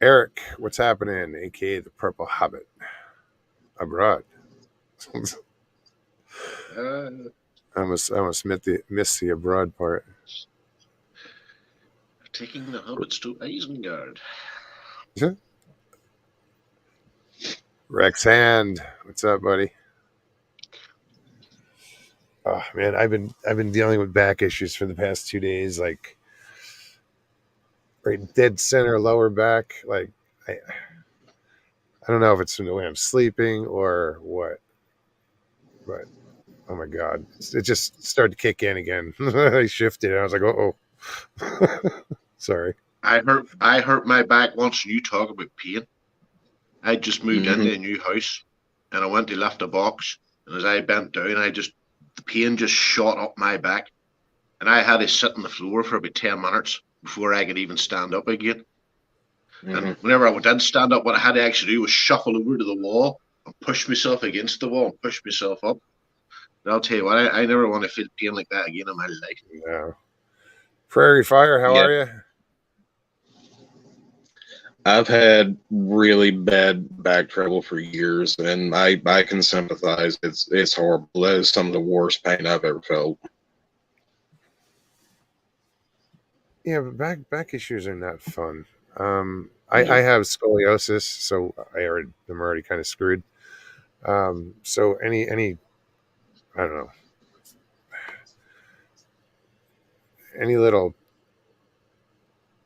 Eric, what's happening? AKA the Purple Hobbit abroad. I almost missed the abroad part. Taking the hobbits to Isengard. Rex Hand, what's up, buddy? Oh man, I've been dealing with back issues for the past 2 days, like right dead center lower back. Like I don't know if it's from the way I'm sleeping or what, but oh my god, it just started to kick in again. I shifted and I was like, oh. Sorry. I hurt my back once, and you talk about pain. I just moved into a new house, and I went to lift a box, and as I bent down, I just the pain just shot up my back, and I had to sit on the floor for about 10 minutes before I could even stand up again. And whenever I did stand up, what I had to actually do was shuffle over to the wall and push myself against the wall and push myself up. And I'll tell you what, I never want to feel pain like that again in my life. No. Prairie Fire, how are you? I've had really bad back trouble for years, and I can sympathize. It's horrible. That is some of the worst pain I've ever felt. Yeah, but back issues are not fun. I have scoliosis, so I'm already kind of screwed. So any I don't know, any little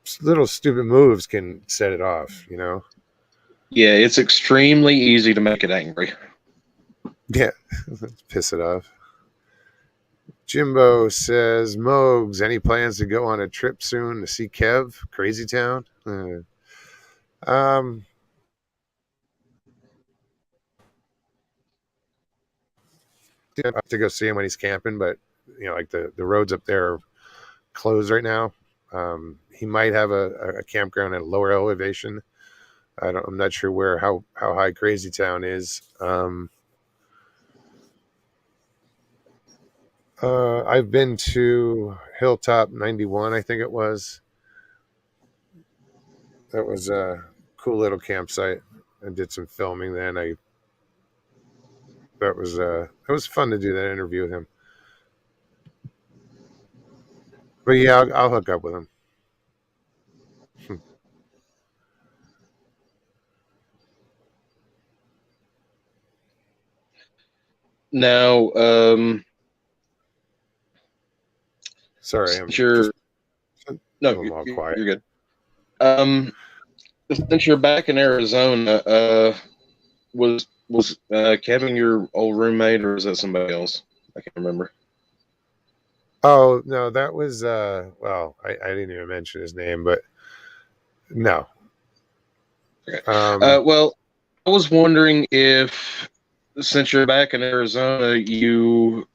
stupid moves can set it off, you know? Yeah, it's extremely easy to make it angry. Yeah, piss it off. Jimbo says, Mogs, any plans to go on a trip soon to see Kev, Crazy Town? I have to go see him when he's camping, but you know, like the roads up there are closed right now. He might have a campground at a lower elevation. I'm not sure how high Crazy Town is. I've been to Hilltop 91, I think it was. That was a cool little campsite. I did some filming then. It was fun to do that interview with him. But yeah, I'll hook up with him. Now, sorry, I'm all quiet. You're good. Since you're back in Arizona, was Kevin your old roommate, or is that somebody else? I can't remember. Oh no, that was well, I didn't even mention his name, but no. Okay. Well, I was wondering if, since you're back in Arizona, you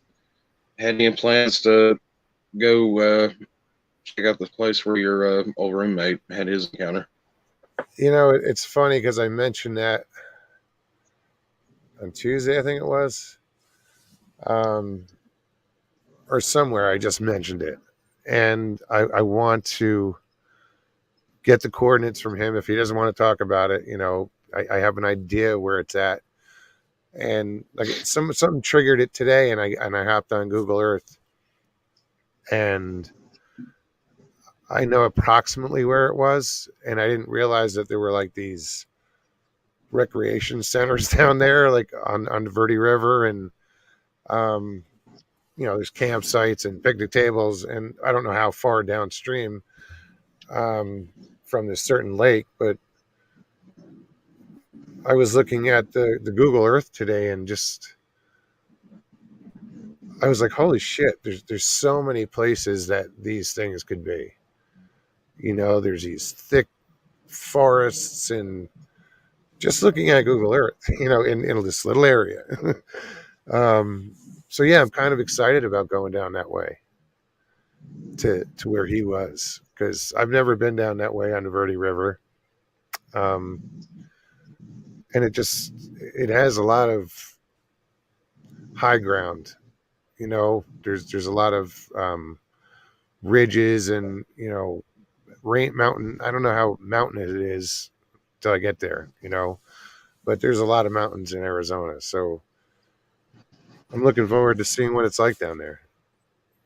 had any plans to go check out the place where your old roommate had his encounter. You know, it's funny because I mentioned that on Tuesday, I think it was, or somewhere. I just mentioned it, and I want to get the coordinates from him. If he doesn't want to talk about it, you know, I have an idea where it's at, and like something triggered it today, and I hopped on Google Earth, and I know approximately where it was, and I didn't realize that there were like these recreation centers down there, like on the Verde River, and you know, there's campsites and picnic tables, and I don't know how far downstream from this certain lake, but I was looking at the Google Earth today, and just I was like, holy shit! There's so many places that these things could be. You know, there's these thick forests, and just looking at Google Earth, you know, in this little area. So yeah, I'm kind of excited about going down that way to where he was, because I've never been down that way on the Verde River. And it has a lot of high ground. You know, there's a lot of ridges, and you know, mountain. I don't know how mountainous it is till I get there. You know, but there's a lot of mountains in Arizona, so I'm looking forward to seeing what it's like down there.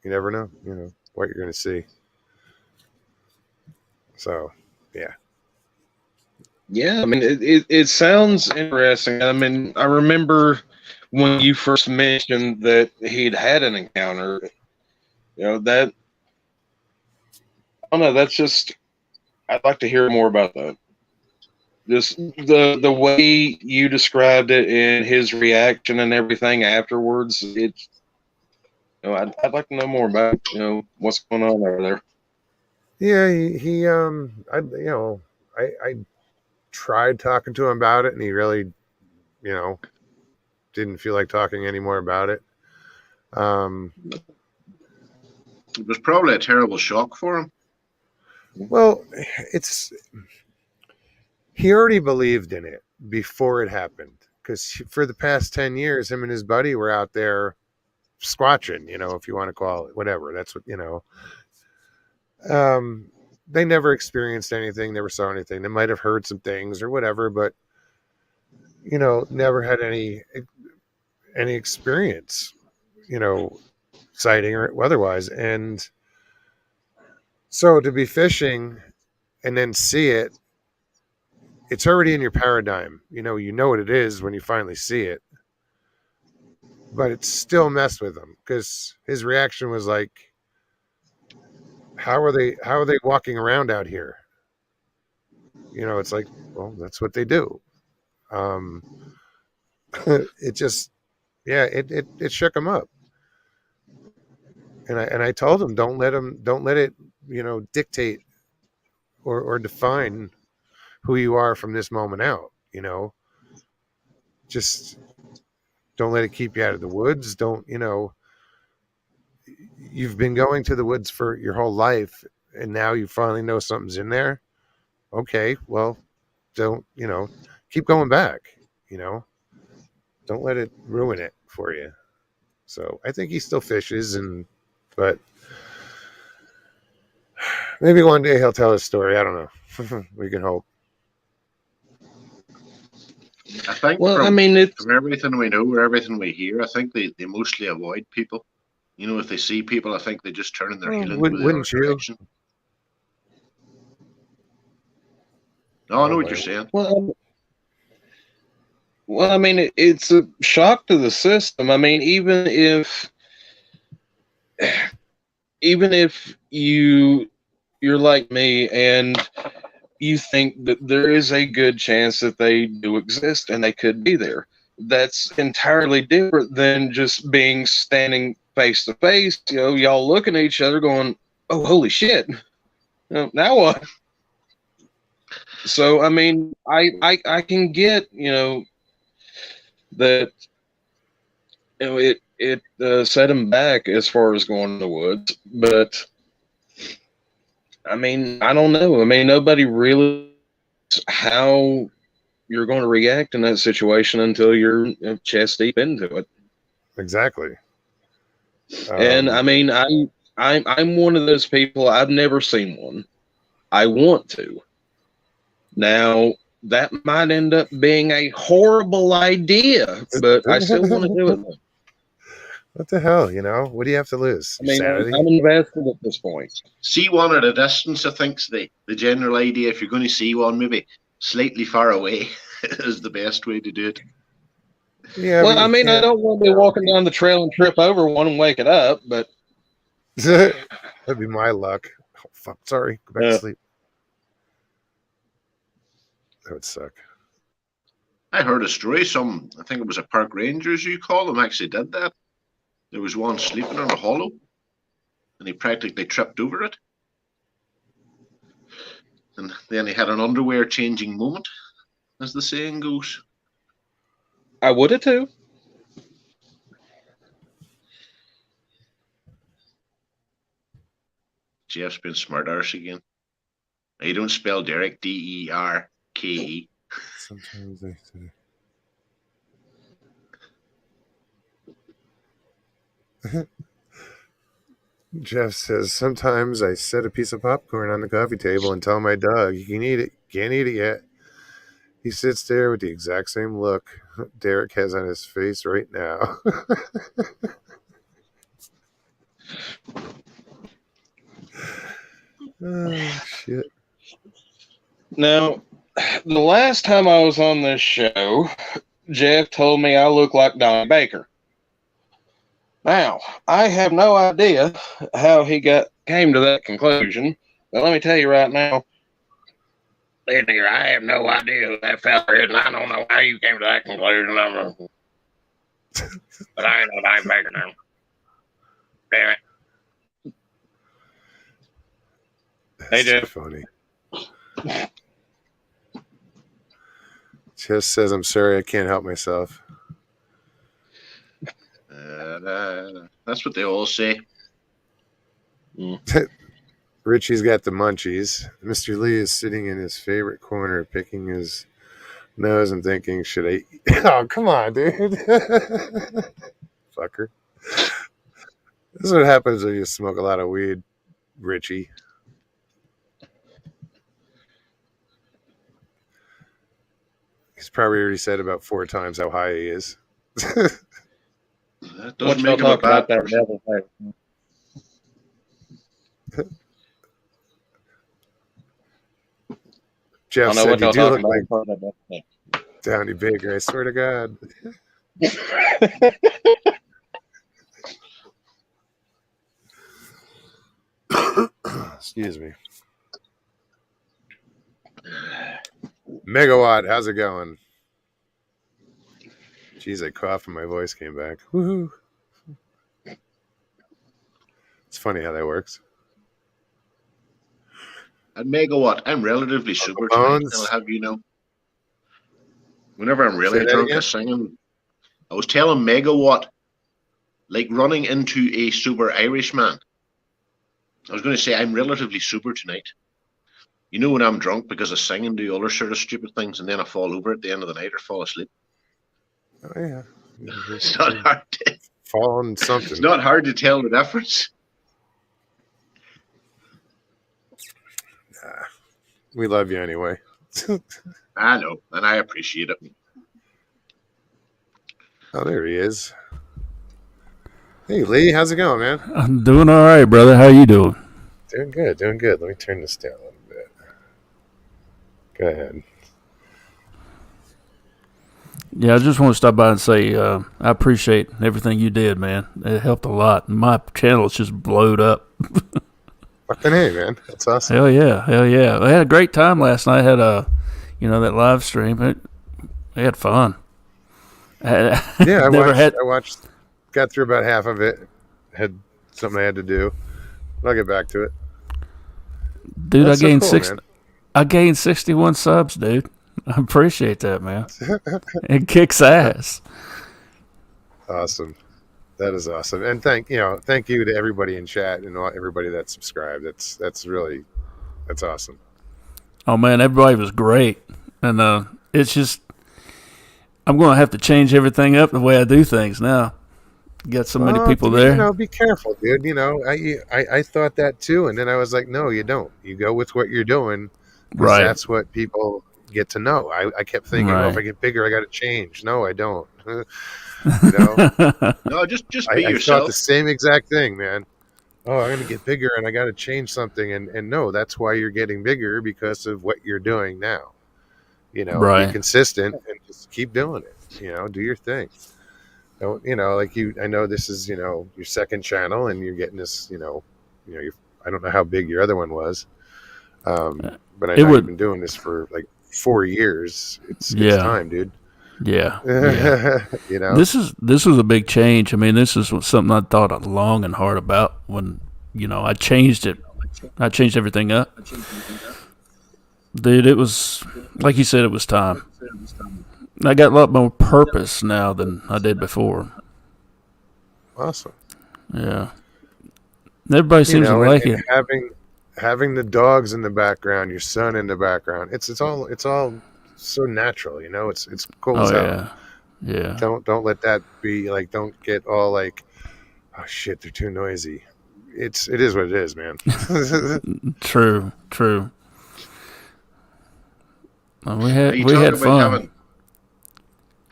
You never know, you know, what you're going to see. So, yeah. Yeah, I mean, it sounds interesting. I mean, I remember when you first mentioned that he'd had an encounter. You know, that, I don't know, that's just, I'd like to hear more about that. Just the way you described it and his reaction and everything afterwards. It's, you know, I'd like to know more about, you know, what's going on over there. Yeah, I tried talking to him about it, and he really, you know, didn't feel like talking anymore about it. It was probably a terrible shock for him. Well, he already believed in it before it happened, because for the past 10 years, him and his buddy were out there squatching, if you want to call it, whatever. That's what, they never experienced anything, never saw anything. They might have heard some things or whatever, but, never had any experience, sighting or otherwise. And so to be fishing and then see it, it's already in your paradigm. You know what it is when you finally see it. But it still messed with him, because his reaction was like, how are they walking around out here? It's like, well, that's what they do. It just, yeah, it shook him up. And I told him, don't let it, dictate or define who you are from this moment out. Just don't let it keep you out of the woods. Don't, you've been going to the woods for your whole life, and now you finally know something's in there. Okay, well, don't, keep going back. Don't let it ruin it for you. So I think he still fishes, but maybe one day he'll tell his story. I don't know. We can hope. I think from everything we know or everything we hear, I think they mostly avoid people. If they see people, I think they just turn in their heel and go the other direction. No, I know what you're saying. Well, I mean, it's a shock to the system. I mean, even if you're like me and you think that there is a good chance that they do exist and they could be there, that's entirely different than just being standing face to face. Y'all looking at each other going, "Oh, holy shit. Now what?" So, I mean, I can get, that it set him back as far as going to the woods, but I mean, I don't know. I mean, nobody really knows how you're going to react in that situation until you're chest deep into it. Exactly. And I mean, I'm one of those people. I've never seen one. I want to. Now, that might end up being a horrible idea, but I still want to do it. What the hell, What do you have to lose? I mean, I'm invested at this point. See one at a distance, I think's the general idea. If you're going to see one, maybe slightly far away is the best way to do it. Yeah. Well, I mean, I don't want to be walking down the trail and trip over one and wake it up, but that'd be my luck. Oh, fuck. Sorry. Go back to sleep. That would suck. I heard a story. I think it was a park ranger, as you call them, actually did that. There was one sleeping on a hollow, and he practically tripped over it. And then he had an underwear changing moment, as the saying goes. I would have too. Jeff's been smart arse again. Now, you don't spell Derek D-E-R-K-E. Sometimes I say. Jeff says, sometimes I set a piece of popcorn on the coffee table and tell my dog, you can eat it, can't eat it yet. He sits there with the exact same look Derek has on his face right now. Oh, shit. Now, the last time I was on this show, Jeff told me I look like Don Baker. Now, I have no idea how he came to that conclusion, but let me tell you right now, here, I have no idea who that fella is, and I don't know how you came to that conclusion. But I ain't no Don Baker now. Damn it. That's too funny. Just says, I'm sorry, I can't help myself. That's what they all say. Richie's got the munchies. Mr. Lee is sitting in his favorite corner, picking his nose and thinking, should I eat? Oh, come on, dude. Fucker. This is what happens when you smoke a lot of weed, Richie. He's probably already said about 4 times how high he is. That doesn't make him a bad person. Jeff said you do look like Downey Baker. I swear to God. Excuse me. Megawatt, how's it going? Jeez, I coughed and my voice came back. Woohoo! It's funny how that works. At Megawatt, I'm relatively sober tonight. I'll have you know. Whenever I'm really drunk, I sing. I was telling Megawatt, like running into a sober Irishman. I was going to say I'm relatively sober tonight. You know when I'm drunk because I sing and do other sort of stupid things, and then I fall over at the end of the night or fall asleep. Oh yeah, it's not hard to fall on something. It's not hard to tell the difference. We love you anyway. I know, and I appreciate it. Oh, there he is. Hey, Lee, how's it going, man? I'm doing all right, brother. How you doing? Doing good, doing good. Let me turn this down a little bit. Go ahead. Yeah, I just want to stop by and say I appreciate everything you did, man. It helped a lot. My channel's just blowed up. Fucking hey, man. That's awesome. Hell yeah. I had a great time last night. I had that live stream. I had fun. I watched, got through about half of it. Had something I had to do. I'll get back to it. Dude, I gained 61 subs, dude. I appreciate that, man. It kicks ass. Awesome. That is awesome. And thank you to everybody in chat and everybody that subscribed. That's awesome. Oh man, everybody was great. And it's just I'm going to have to change everything up the way I do things now. Got so many people there. Be careful, dude. I thought that too, and then I was like, no, you don't. You go with what you're doing. Right. That's what people get to know. I kept thinking, if I get bigger, I got to change. No, I don't. No, just be yourself. I thought the same exact thing, man. Oh, I'm going to get bigger, and I got to change something. And no, that's why you're getting bigger, because of what you're doing now. Right. Be consistent and just keep doing it. Do your thing. Don't, I know this is, your second channel, and you're getting this, I don't know how big your other one was. But I know you've been doing this for like 4 years. It's time, dude. Yeah. This was a big change. I mean, this is something I thought long and hard about when, I changed it. I changed everything up. Dude, it was, like you said, it was time. I got a lot more purpose now than I did before. Awesome. Yeah. Everybody seems to like it. Having the dogs in the background, your son in the background, it's all so natural, it's cool as hell. Yeah. Don't let that be like, don't get all like, oh shit, they're too noisy. It is what it is, man. True. Well, we had fun.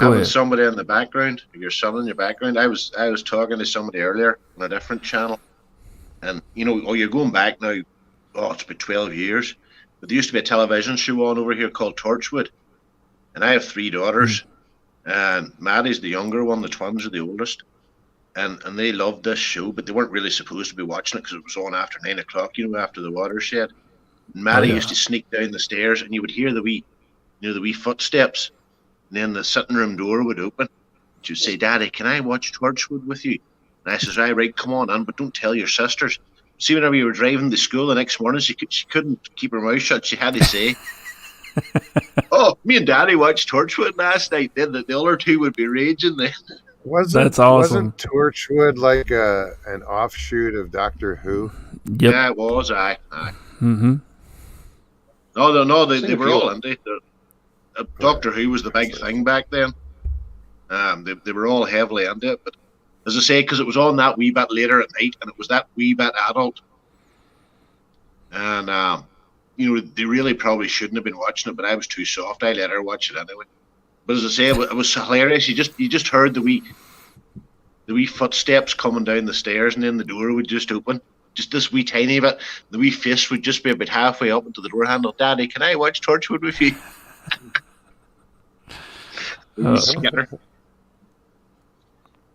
Having somebody in the background, your son in your background. I was talking to somebody earlier on a different channel, and you're going back now. Oh, it's been 12 years. But there used to be a television show on over here called Torchwood, and I have 3 daughters, and Maddie's the younger one. The twins are the oldest, and they loved this show, but they weren't really supposed to be watching it because it was on after 9 o'clock, after the watershed. And Maddie used to sneak down the stairs, and you would hear the wee footsteps. And then the sitting room door would open. She'd say, "Daddy, can I watch Torchwood with you?" And I says, "Right, come on in, but don't tell your sisters." See, whenever you were driving to school the next morning, she couldn't keep her mouth shut. She had to say, "Oh, me and Daddy watched Torchwood last night." Then the other 2 would be raging then. That's awesome. Wasn't Torchwood like an offshoot of Doctor Who? Yep. Yeah, it was. Aye. Mm-hmm. No, they were all into it. Doctor Who was the big thing back then. They were all heavily into it, but as I say, because it was on that wee bit later at night, and it was that wee bit adult, and they really probably shouldn't have been watching it, but I was too soft. I let her watch it anyway. But as I say, it was hilarious. You just heard the wee footsteps coming down the stairs, and then the door would just open, just this wee tiny bit. The wee fist would just be about halfway up into the door handle. Daddy, can I watch Torchwood with you?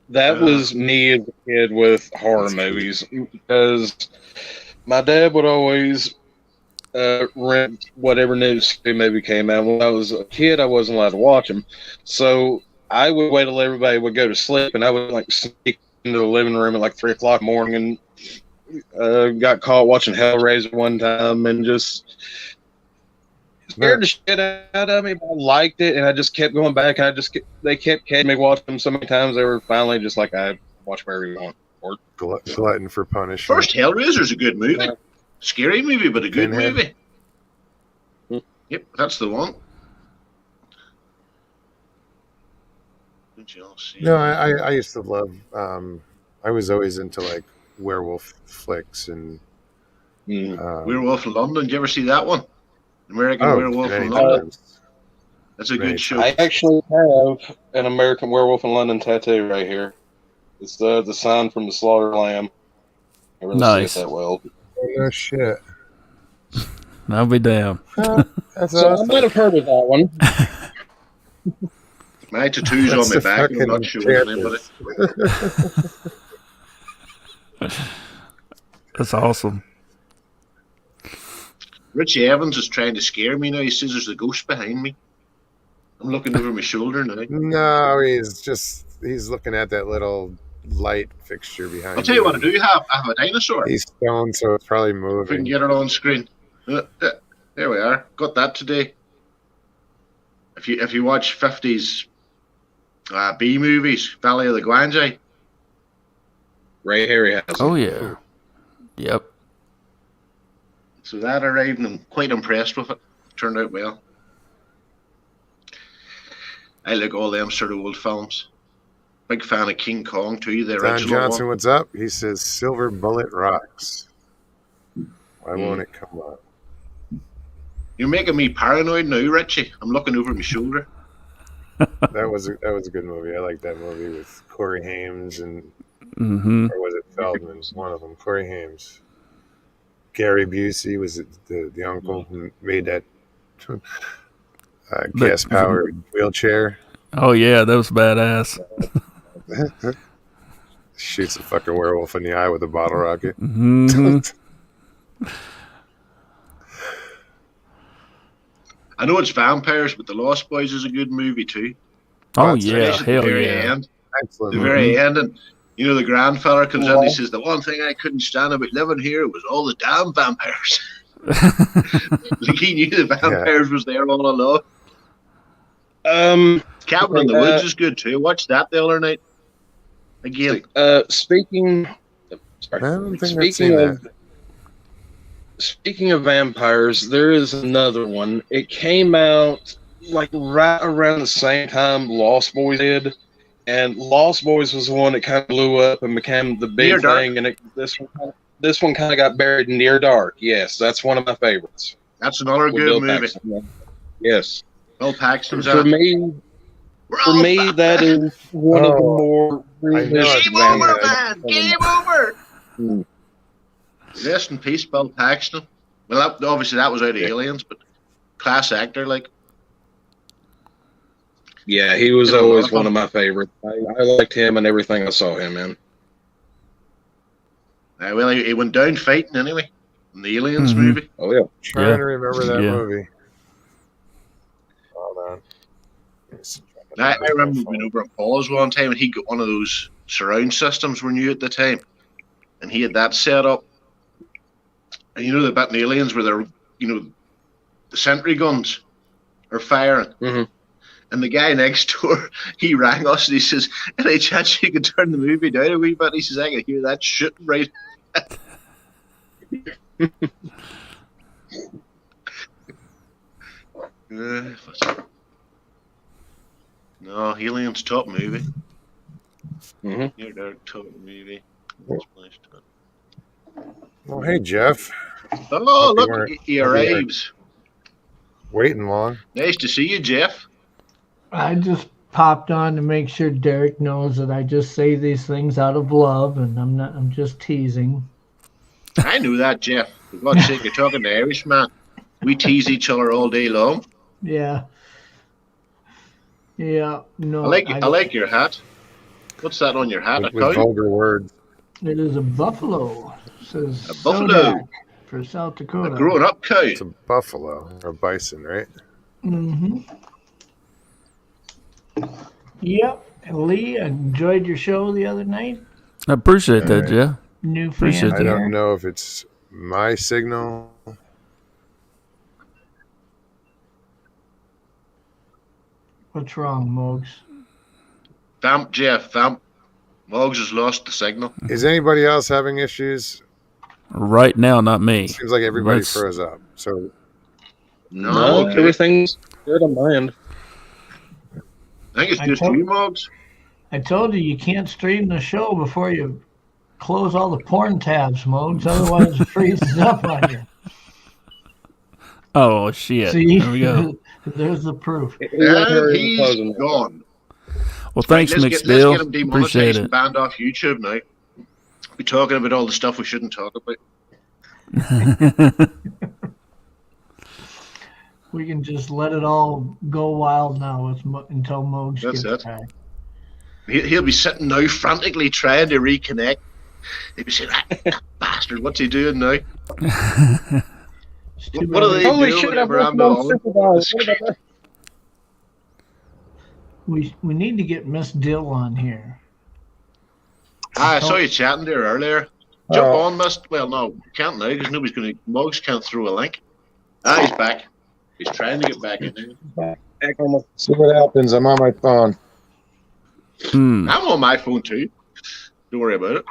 That was me as a kid with horror movies, because my dad would always rent whatever new movie came out. When I was a kid, I wasn't allowed to watch them, so I would wait till everybody would go to sleep, and I would like sneak into the living room at like 3 o'clock in the morning, and got caught watching Hellraiser one time, and just scared the shit out of me. But I liked it, and I just kept going back, and they kept catching me watching them so many times. They were finally just like, I watch whatever you want. Glutton for punishment. First Hellraiser's a good movie. Scary movie, but a good movie. Yep, that's the one. No, I used to love. I was always into like werewolf flicks and Werewolf in London. Did you ever see that one? American Werewolf in London. That's a good show. I actually have an American Werewolf in London tattoo right here. It's the sign from the Slaughter Lamb. I really see it that well. Oh shit! I'll be damned. So awesome. I might have heard of that one. My tattoo's on my back. I'm not sure anybody. That's awesome. Richie Evans is trying to scare me now. He says there's a ghost behind me. I'm looking over my shoulder now. No, he's looking at that little light fixture behind. I'll tell you what I do have. I have a dinosaur. He's stoned, so it's probably moving. If we can get it on screen. There we are. Got that today. If you watch 50s B movies, Valley of the Gwangi. Ray Harryhausen. Oh yeah. Yep. So that arrived, and I'm quite impressed with it. Turned out well. I like all them sort of old films. Big fan of King Kong too. The original Don Johnson, one. what's up? He says Silver Bullet rocks. Why won't it come up? You're making me paranoid now, Richie. I'm looking over my shoulder. That was a good movie. I like that movie with Corey Haim and or was it Feldman? One of them. Corey Haim. Gary Busey was the uncle who made that gas-powered wheelchair. Oh yeah, that was badass. Shoots a fucking werewolf in the eye with a bottle rocket. Mm-hmm. I know it's vampires, but The Lost Boys is a good movie too. Oh yeah, hell yeah! Excellent. The very end, and the grandfather comes in and he says, the one thing I couldn't stand about living here was all the damn vampires. Like he knew the vampires was there all along. Cabin in the Woods is good too. I watched that the other night. Again. Speaking of vampires, there is another one. It came out like right around the same time Lost Boys did. And Lost Boys was the one that kind of blew up and became the big thing. And this one kind of got buried in Near Dark. Yes, that's one of my favorites. That's another good movie. Paxton. Yes. Bill Paxton's for me, that is one of the more... Game over, man! Game over! Rest in peace, Bill Paxton. Well, obviously that was out of Aliens, but class actor, like... Yeah, he was always one of my favorites. I liked him and everything I saw him in. Well, he went down fighting anyway in the Aliens movie. Oh, yeah. Trying to remember that movie. Hold on. I remember being over at Paul's one time, and he got one of those surround systems were new at the time. And he had that set up. And the bit in Aliens where they're, the sentry guns are firing. Mm-hmm. And the guy next door, he rang us and he says, "Any chance you could turn the movie down a wee bit?" He says, "I can hear that shooting right." No, Alien's top movie. You're their top movie. Well, hey, Jeff. Oh, look, he arrives. Waiting long. Nice to see you, Jeff. I just popped on to make sure Derek knows that I just say these things out of love, and I'm just teasing. I knew that, Jeff. For God's sake, you're talking to Irishman. We tease each other all day long. Yeah. Yeah. No. I like your hat. What's that on your hat? With vulgar words. It is a buffalo. It says a buffalo Sodak for South Dakota. A growing up cow. It's a buffalo or a bison, right? Mm-hmm. Yep. Lee, I enjoyed your show the other night. I appreciate that, Jeff. New fan. I don't know if it's my signal. What's wrong, Mogs? Vamp, Jeff, vamp. Mogs has lost the signal. Is anybody else having issues? Right now, not me. Seems like everybody froze up. So no, everything's good on my end. I think it's just you, Mogs. I told you can't stream the show before you close all the porn tabs, Mogs. Otherwise, it freezes up on you. Oh, shit. See? There we go. There's the proof. And he's gone. Well, thanks, Let's McStill. get him demonetized and banned off YouTube now. We're talking about all the stuff we shouldn't talk about. We can just let it all go wild now until Mogs gets back. He'll be sitting now frantically trying to reconnect. He'll be saying, that bastard, what's he doing now? What are they doing whenever I'm not on? We need to get Miss Dill on here. I saw you chatting there earlier. Jump on, Miss. Well, no, can't now because nobody's going to. Mugs can't throw a link. He's back. He's trying to get back in there. See what happens. I'm on my phone. I'm on my phone too. Don't worry about it.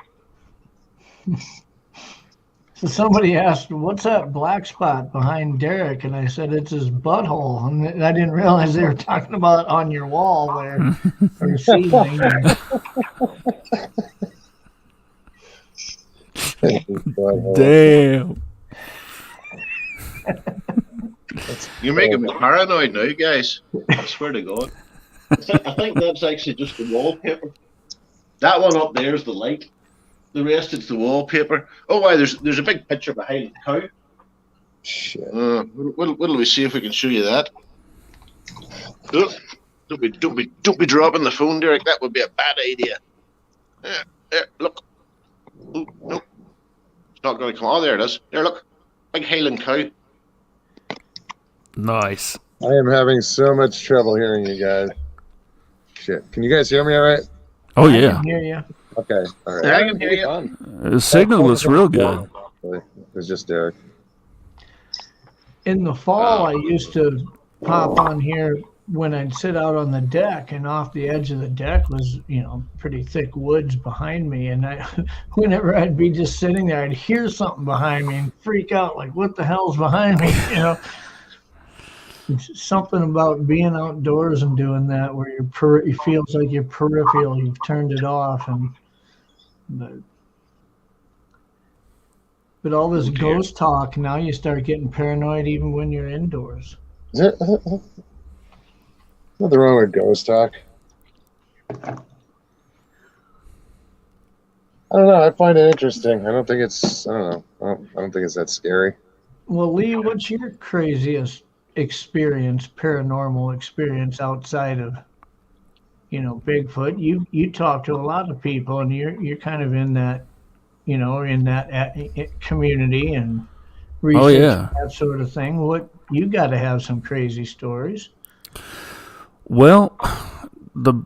So somebody asked, "What's that black spot behind Derek?" And I said, "It's his butthole." And I didn't realize they were talking about on your wall there or ceiling. Damn. You're making me paranoid now, guys. I swear to God. I think that's actually just the wallpaper. That one up there is the light. The rest is the wallpaper. Oh, why? There's a big picture behind the cow. Shit. What'll we see if we can show you that? Oh, don't be dropping the phone, Derek. That would be a bad idea. There, look. Ooh, nope. It's not going to come. Oh, there it is. There, look. Big Highland cow. Nice. I am having so much trouble hearing you guys. Shit. Can you guys hear me all right? Oh, yeah. I can hear you. Okay. All right. I can hear you. The signal looks real good. It was just Derek. In the fall, I used to pop on here when I'd sit out on the deck, and off the edge of the deck was, pretty thick woods behind me. And whenever I'd be just sitting there, I'd hear something behind me and freak out, like, what the hell's behind me? It's something about being outdoors and doing that where it feels like your peripheral, you've turned it off. But all this ghost talk, now you start getting paranoid even when you're indoors. Nothing wrong with ghost talk. I don't know. I find it interesting. I don't think it's that scary. Well, Lee, what's your craziest paranormal experience outside of, Bigfoot? You talk to a lot of people, and you're kind of in that, in that community and research that sort of thing. What you got to have some crazy stories. Well, the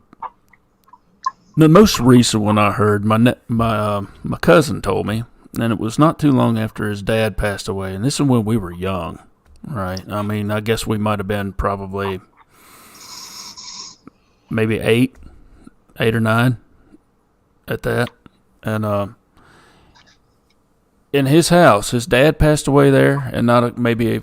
most recent one I heard, my cousin told me, and it was not too long after his dad passed away, and this is when we were young, right? I mean, I guess we might have been probably maybe 8 or 9 at that. And in his house, his dad passed away there, and maybe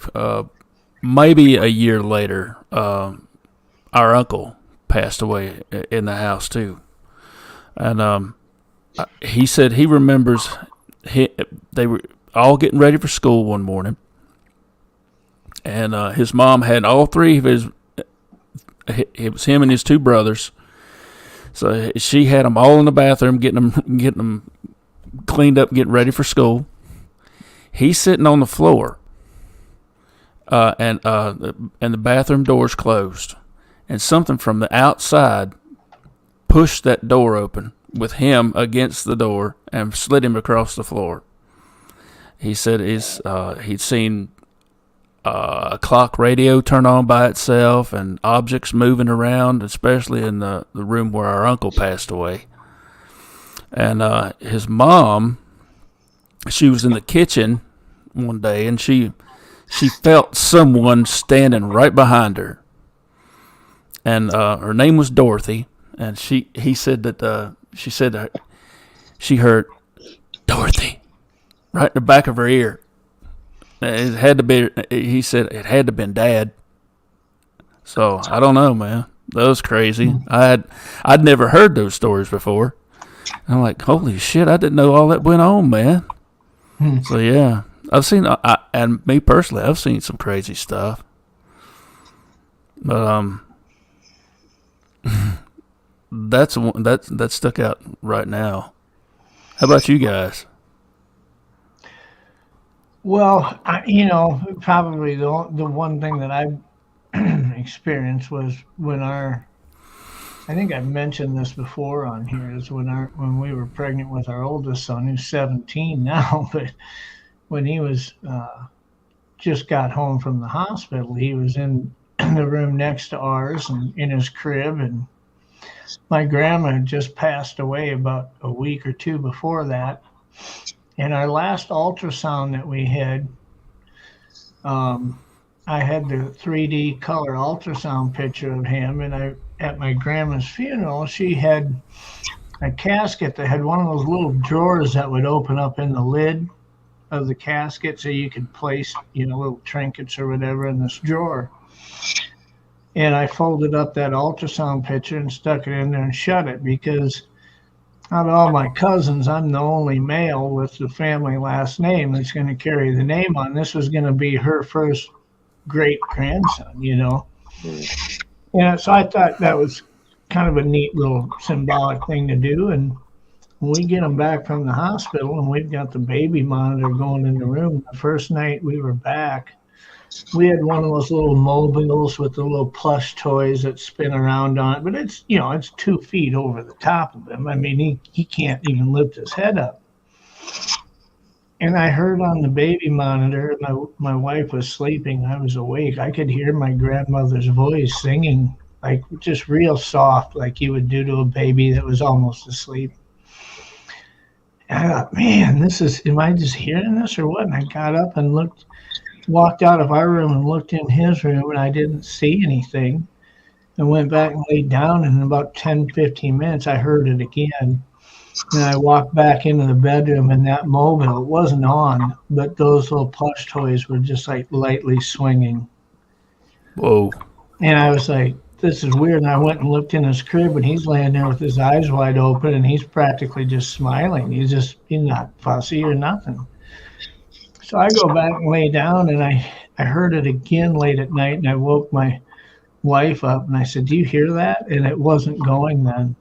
a year later, our uncle passed away in the house too. And he said he remembers they were all getting ready for school one morning, and his mom had all 3 of his. It was him and his 2 brothers. So she had them all in the bathroom, getting them cleaned up, getting ready for school. He's sitting on the floor, and the bathroom door's closed, and something from the outside pushed that door open with him against the door and slid him across the floor. He said he'd seen a clock radio turn on by itself and objects moving around, especially in the room where our uncle passed away. And his mom, she was in the kitchen one day, and she felt someone standing right behind her. And her name was Dorothy, and she said that she heard Dorothy right in the back of her ear. It had to be. He said it had to have been Dad. So I don't know, man. That was crazy. I'd never heard those stories before. I'm like, holy shit! I didn't know all that went on, man. So yeah, I've seen. And me personally, I've seen some crazy stuff. But that's one that stuck out right now. How about you guys? Well, probably the one thing that I experienced was when I think I've mentioned this before on here, is when we were pregnant with our oldest son, who's 17 now, but when he was just got home from the hospital, he was in the room next to ours and in his crib, and my grandma had just passed away about a week or 2 before that. And our last ultrasound that we had, I had the 3D color ultrasound picture of him, and at my grandma's funeral, she had a casket that had one of those little drawers that would open up in the lid of the casket, so you could place, little trinkets or whatever in this drawer. And I folded up that ultrasound picture and stuck it in there and shut it, because out of all my cousins, I'm the only male with the family last name that's going to carry the name on. This was going to be her first great grandson, Yeah, so I thought that was kind of a neat little symbolic thing to do. And when we get him back from the hospital and we've got the baby monitor going in the room, the first night we were back, we had one of those little mobiles with the little plush toys that spin around on it, but it's, it's 2 feet over the top of him. I mean, he can't even lift his head up. And I heard on the baby monitor, my wife was sleeping, I was awake. I could hear my grandmother's voice singing, like just real soft, like you would do to a baby that was almost asleep. And I thought, man, am I just hearing this or what? And I got up and walked out of our room and looked in his room, and I didn't see anything, and went back and laid down, and in about 10-15 minutes I heard it again. And I walked back into the bedroom, and that mobile, it wasn't on, but those little plush toys were just like lightly swinging. Whoa. And I was like, this is weird. And I went and looked in his crib, and he's laying there with his eyes wide open, and he's practically just smiling. He's not fussy or nothing. So I go back and lay down, and I heard it again late at night, and I woke my wife up, and I said, do you hear that? And it wasn't going then.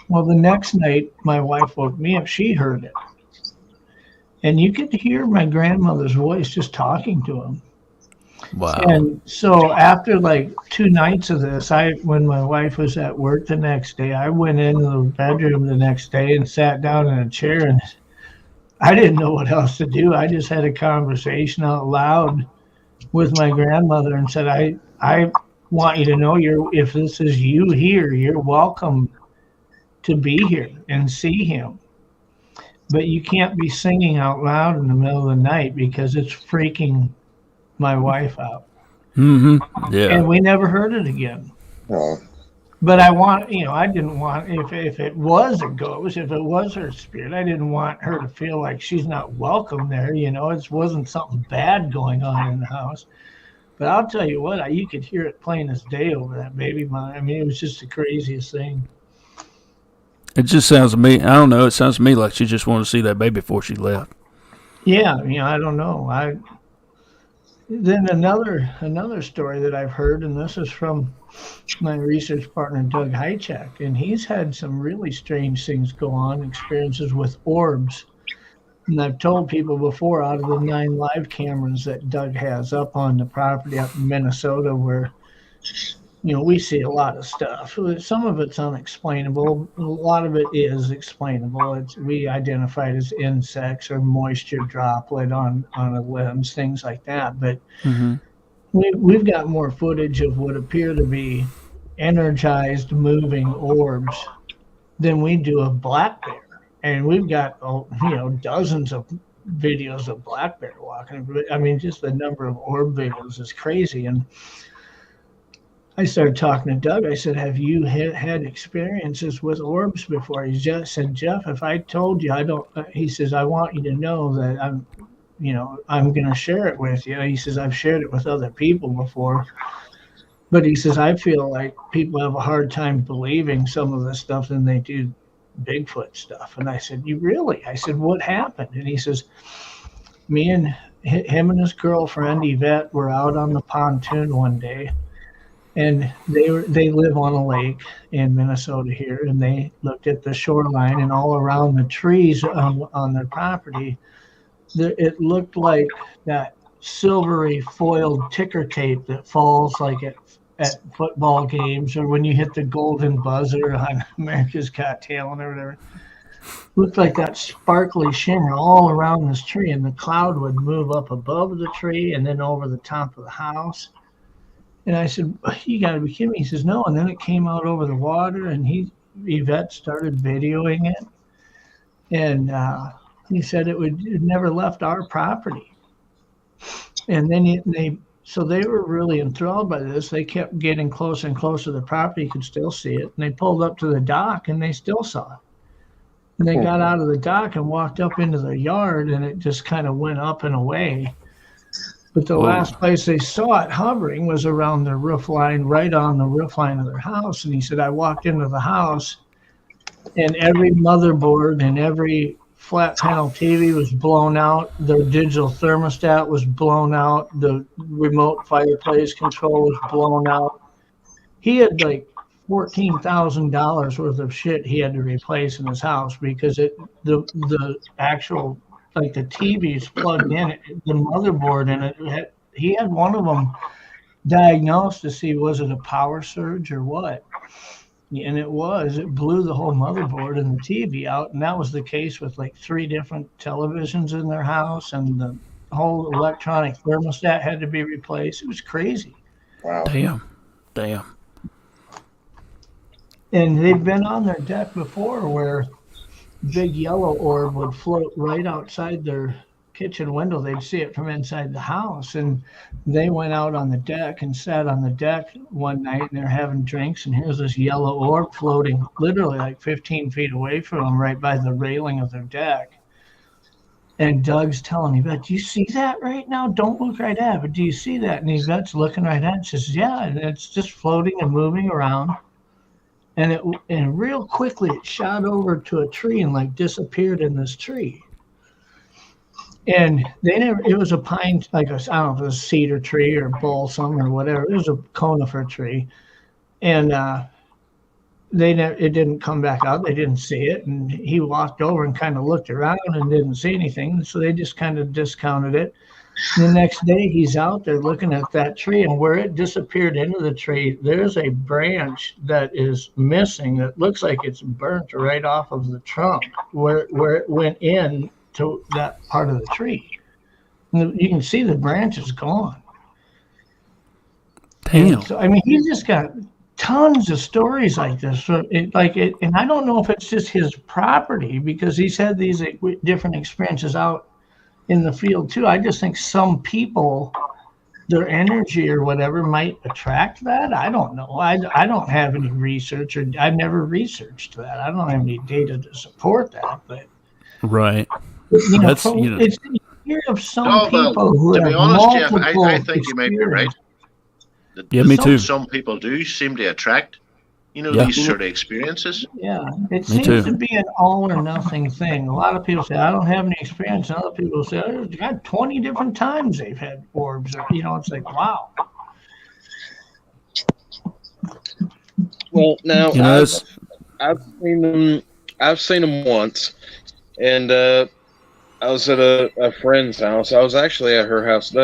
Well, the next night, my wife woke me up. She heard it. And you could hear my grandmother's voice just talking to him. Wow. And so after like 2 nights of this, when my wife was at work the next day, I went into the bedroom the next day and sat down in a chair, and I didn't know what else to do. I just had a conversation out loud with my grandmother and said, I want you to know, if this is you here, you're welcome to be here and see him. But you can't be singing out loud in the middle of the night because it's freaking my wife out. Mm-hmm. Yeah. And we never heard it again. Oh. But I want, I didn't want, if it was a ghost, if it was her spirit, I didn't want her to feel like she's not welcome there. It wasn't something bad going on in the house. But I'll tell you what, you could hear it plain as day over that baby monitor. I mean, it was just the craziest thing. It just sounds to me, I don't know, it sounds to me like she just wanted to see that baby before she left. Yeah, I don't know. Then another story that I've heard, and this is from my research partner Doug Hychak, and he's had some really strange things go on, experiences with orbs. And I've told people before, out of the 9 live cameras that Doug has up on the property up in Minnesota, where we see a lot of stuff. Some of it's unexplainable. A lot of it is explainable. We identify it as insects or moisture droplet on a limbs, things like that. But we've got more footage of what appear to be energized moving orbs than we do of black bear. And we've got, dozens of videos of black bear walking. I mean, just the number of orb videos is crazy. And I started talking to Doug. I said, have you had experiences with orbs before? He just said, Jeff, if I told you, he says, I want you to know that I'm going to share it with you. He says, I've shared it with other people before. But he says, I feel like people have a hard time believing some of the stuff than they do Bigfoot stuff. And I said, you really? I said, what happened? And he says, him and his girlfriend, Yvette, were out on the pontoon one day. And they live on a lake in Minnesota here, and they looked at the shoreline, and all around the trees on their property, it looked like that silvery foiled ticker tape that falls like at football games, or when you hit the golden buzzer on America's Got Talent or whatever. Looked like that sparkly shimmer all around this tree, and the cloud would move up above the tree and then over the top of the house. And I said, you got to be kidding me. He says, no. And then it came out over the water, and Yvette started videoing it. And he said it never left our property. And then so they were really enthralled by this. They kept getting closer and closer to the property. You could still see it. And they pulled up to the dock, and they still saw it. And they got out of the dock and walked up into the yard, and it just kind of went up and away. But the last place they saw it hovering was around the roof line, right on the roof line of their house. And he said, I walked into the house, and every motherboard and every flat panel TV was blown out. The digital thermostat was blown out. The remote fireplace control was blown out. He had like $14,000 worth of shit he had to replace in his house because the actual, like the TV's plugged in, the motherboard in it, he had one of them diagnosed to see was it a power surge or what. And it blew the whole motherboard and the TV out. And that was the case with like 3 different televisions in their house, and the whole electronic thermostat had to be replaced. It was crazy. Wow. Damn. And they've been on their deck before where big yellow orb would float right outside their kitchen window. They'd see it from inside the house. And they went out on the deck and sat on the deck one night, and they're having drinks, and here's this yellow orb floating literally like 15 feet away from them, right by the railing of their deck. And Doug's telling Yvette, do you see that right now? Don't look right at it, but do you see that? And Yvette's looking right at it and says, yeah, and it's just floating and moving around. And real quickly it shot over to a tree and like disappeared in this tree. And it was a pine, like I don't know if it was a cedar tree or balsam or whatever. It was a conifer tree. And it didn't come back out. They didn't see it. And he walked over and kind of looked around and didn't see anything. So they just kind of discounted it. The next day he's out there looking at that tree, and where it disappeared into the tree, there's a branch that is missing that looks like it's burnt right off of the trunk where it went in to that part of the tree. And you can see the branch is gone. Damn. So, I mean, he's just got tons of stories like this. So and I don't know if it's just his property, because he's had these different experiences out in the field too. I just think some people their energy or whatever might attract that. I don't know. I don't have any research, or I've never researched that. I don't have any data to support that. But Right. it's you hear of some well, people who to be have honest, Jeff, multiple I think you might be right. Yeah, me too. Some people do seem to attract, Yeah. these sort of experiences. Yeah, it Me seems too. to be an all or nothing thing. A lot of people say, I don't have any experience. And other people say, oh, God, 20 different times they've had orbs. It's like, wow. Well, now I've seen them. I've seen them once, and I was at a friend's house. I was actually at her house.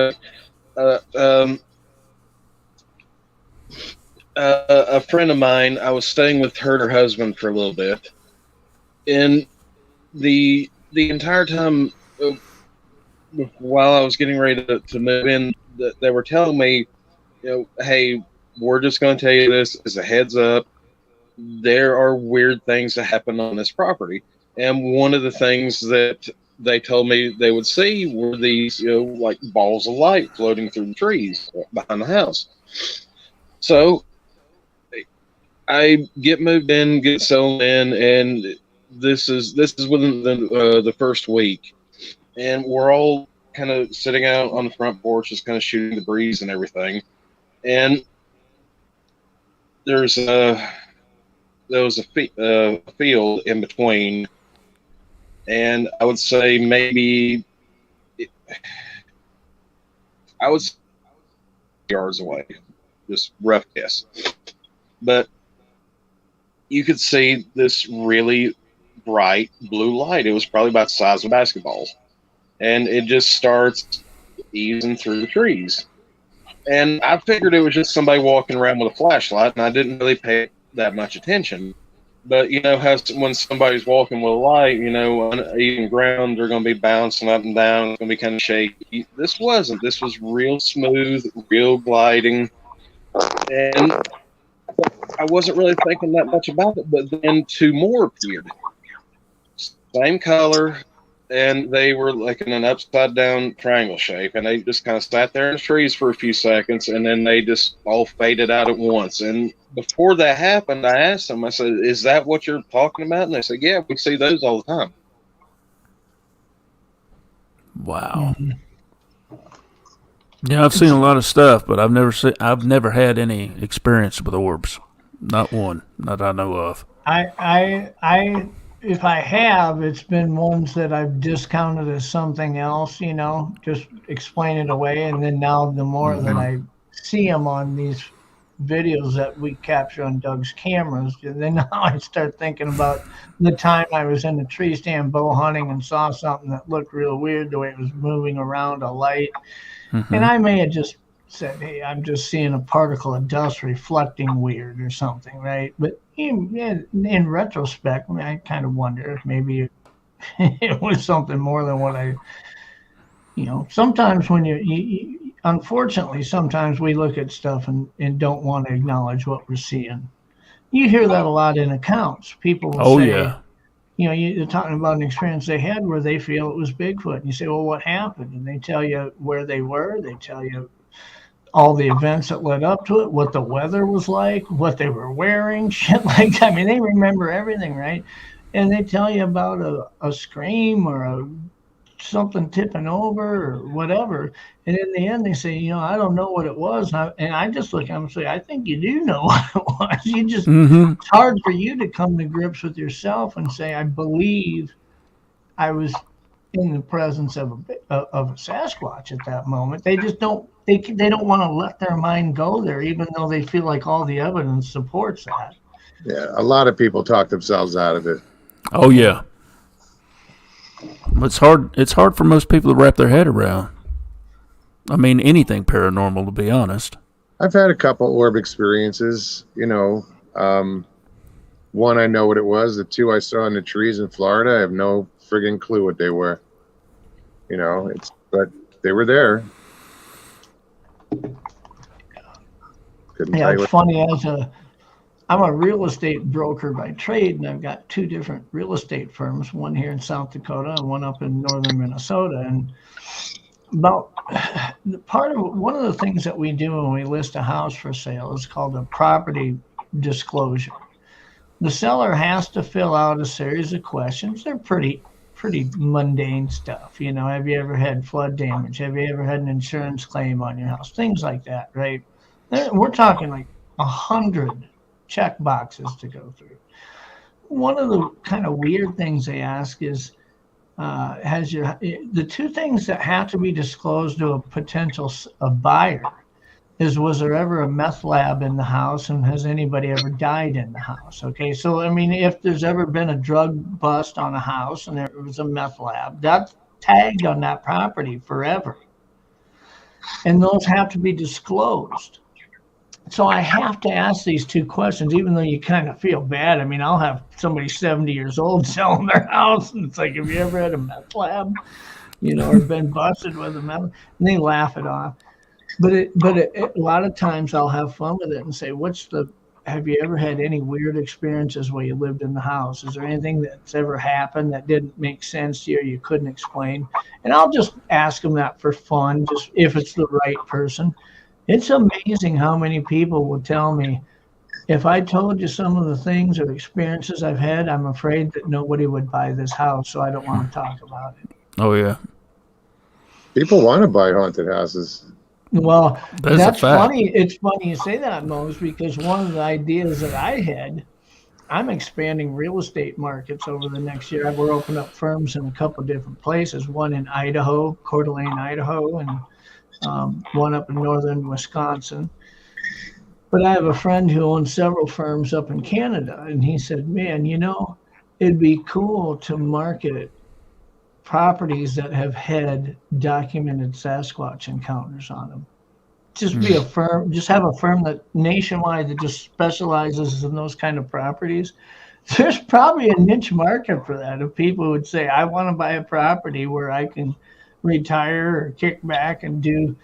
A friend of mine. I was staying with her and her husband for a little bit, and the entire time while I was getting ready to move in, they were telling me, hey, we're just going to tell you this as a heads up. There are weird things that happen on this property. And one of the things that they told me they would see were these, like balls of light floating through the trees behind the house. So I get moved in, get settled in, and this is within the first week. And we're all kind of sitting out on the front porch, just kind of shooting the breeze and everything. And there was a field in between, and I would say maybe I was yards away, just rough guess. But you could see this really bright blue light. It was probably about the size of a basketball, and it just starts easing through the trees. And I figured it was just somebody walking around with a flashlight, and I didn't really pay that much attention. But how when somebody's walking with a light, uneven ground, they're going to be bouncing up and down. It's going to be kind of shaky. This wasn't. This was real smooth, real gliding. And I wasn't really thinking that much about it. But then two more appeared. Same color. And they were like in an upside down triangle shape, and they just kind of sat there in the trees for a few seconds, and then they just all faded out at once. And before that happened, I asked them, I said, is that what you're talking about? And they said, yeah, we see those all the time. Wow. Yeah, I've seen a lot of stuff, but I've never had any experience with orbs. Not one that I know of. If I have, it's been ones that I've discounted as something else, just explain it away. And then now the more that I see them on these videos that we capture on Doug's cameras, then now I start thinking about the time I was in the tree stand bow hunting and saw something that looked real weird, the way it was moving around a light. And I may have just said, hey, I'm just seeing a particle of dust reflecting weird or something, right? But in retrospect, I kind of wonder if maybe it was something more than what sometimes when you unfortunately, sometimes we look at stuff and don't want to acknowledge what we're seeing. You hear that a lot in accounts. People will say, you're talking about an experience they had where they feel it was Bigfoot. And you say, well, what happened? And they tell you where they were. They tell you all the events that led up to it, what the weather was like, what they were wearing, shit like that. I mean, they remember everything, right? And they tell you about a scream or something tipping over or whatever. And in the end, they say, I don't know what it was. And I just look at them and say, I think you do know what it was. It's hard for you to come to grips with yourself and say, I believe I was in the presence of a Sasquatch at that moment. They just don't. They don't want to let their mind go there, even though they feel like all the evidence supports that. Yeah, a lot of people talk themselves out of it. Oh yeah, it's hard. It's hard for most people to wrap their head around. I mean, anything paranormal, to be honest. I've had a couple orb experiences. One I know what it was. The two I saw in the trees in Florida, I have no friggin' clue what they were. But they were there. Yeah, it's funny. I'm a real estate broker by trade, and I've got two different real estate firms, one here in South Dakota and one up in northern Minnesota. And about one of the things that we do when we list a house for sale is called a property disclosure. The seller has to fill out a series of questions. They're pretty mundane stuff. Have you ever had flood damage? Have you ever had an insurance claim on your house? Things like that, right? We're talking like 100 check boxes to go through. One of the kind of weird things they ask is, the two things that have to be disclosed to a potential buyer is, was there ever a meth lab in the house, and has anybody ever died in the house? Okay, so I mean, if there's ever been a drug bust on a house and there was a meth lab, that's tagged on that property forever. And those have to be disclosed. So I have to ask these two questions, even though you kind of feel bad. I mean, I'll have somebody 70 years old selling their house, and it's like, have you ever had a meth lab, or been busted with a meth? And they laugh it off. But a lot of times I'll have fun with it and say, have you ever had any weird experiences while you lived in the house? Is there anything that's ever happened that didn't make sense to you or you couldn't explain? And I'll just ask them that for fun, just if it's the right person. It's amazing how many people will tell me, if I told you some of the things or experiences I've had, I'm afraid that nobody would buy this house, so I don't want to talk about it. Oh, yeah. People want to buy haunted houses. Well, that's funny. It's funny you say that, Mose, because one of the ideas that I had, I'm expanding real estate markets over the next year. We're opening up firms in a couple of different places, one in Idaho, Coeur d'Alene, Idaho, and one up in northern Wisconsin. But I have a friend who owns several firms up in Canada, and he said, man, it'd be cool to market properties that have had documented Sasquatch encounters on them. Just be a firm, just have a firm that nationwide that just specializes in those kind of properties. There's probably a niche market for that. If people would say, I want to buy a property where I can retire or kick back and do,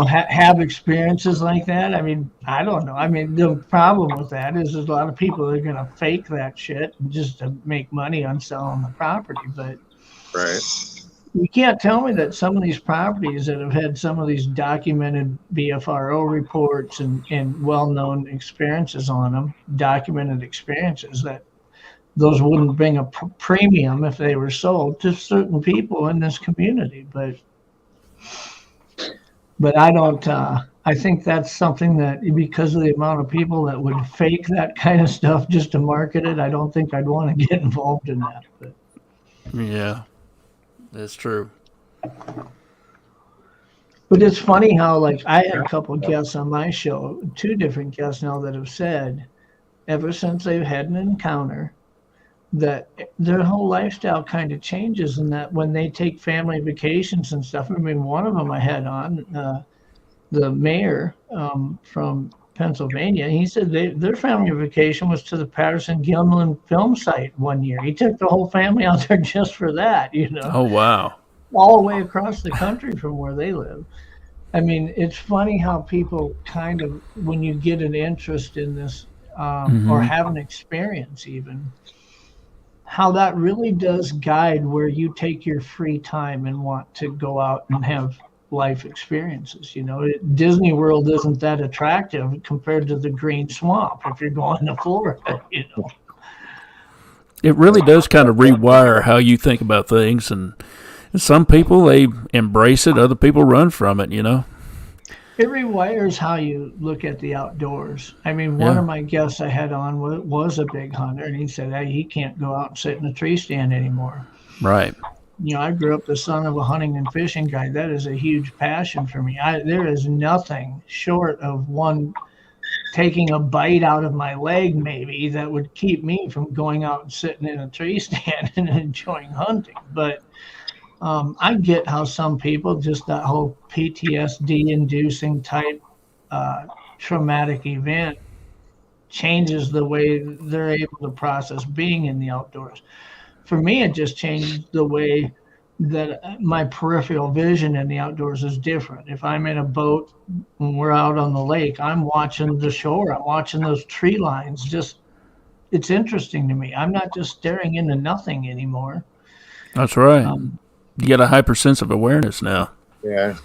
have experiences like that. I mean, I don't know. I mean, the problem with that is there's a lot of people that are going to fake that shit just to make money on selling the property. But right, you can't tell me that some of these properties that have had some of these documented BFRO reports and well-known experiences on them, documented experiences, that those wouldn't bring a premium if they were sold to certain people in this community. But I don't, I think that's something that, because of the amount of people that would fake that kind of stuff just to market it, I don't think I'd want to get involved in that. But yeah, that's true. But it's funny how, like, I had a couple of guests on my show, 2 different guests now, that have said ever since they've had an encounter that their whole lifestyle kind of changes, and that when they take family vacations and stuff, I mean, one of them I had on, the mayor from Pennsylvania, he said their family vacation was to the Patterson-Gimlin film site one year. He took the whole family out there just for that, Oh, wow. all the way across the country from where they live. I mean, it's funny how people kind of, when you get an interest in this or have an experience even, how that really does guide where you take your free time and want to go out and have life experiences. Disney World isn't that attractive compared to the Green Swamp if you're going to Florida. It really does kind of rewire how you think about things, and some people, they embrace it, other people run from it. It rewires how you look at the outdoors. I mean, one of my guests I had on was a big hunter, and he said, hey, he can't go out and sit in a tree stand anymore. Right. I grew up the son of a hunting and fishing guy. That is a huge passion for me. There is nothing short of one taking a bite out of my leg, maybe, that would keep me from going out and sitting in a tree stand and enjoying hunting. But I get how some people, just that whole PTSD-inducing type traumatic event changes the way they're able to process being in the outdoors. For me, it just changed the way that my peripheral vision in the outdoors is different. If I'm in a boat and we're out on the lake, I'm watching the shore. I'm watching those tree lines. It's interesting to me. I'm not just staring into nothing anymore. That's right. You got a hyper sense of awareness now. Yeah.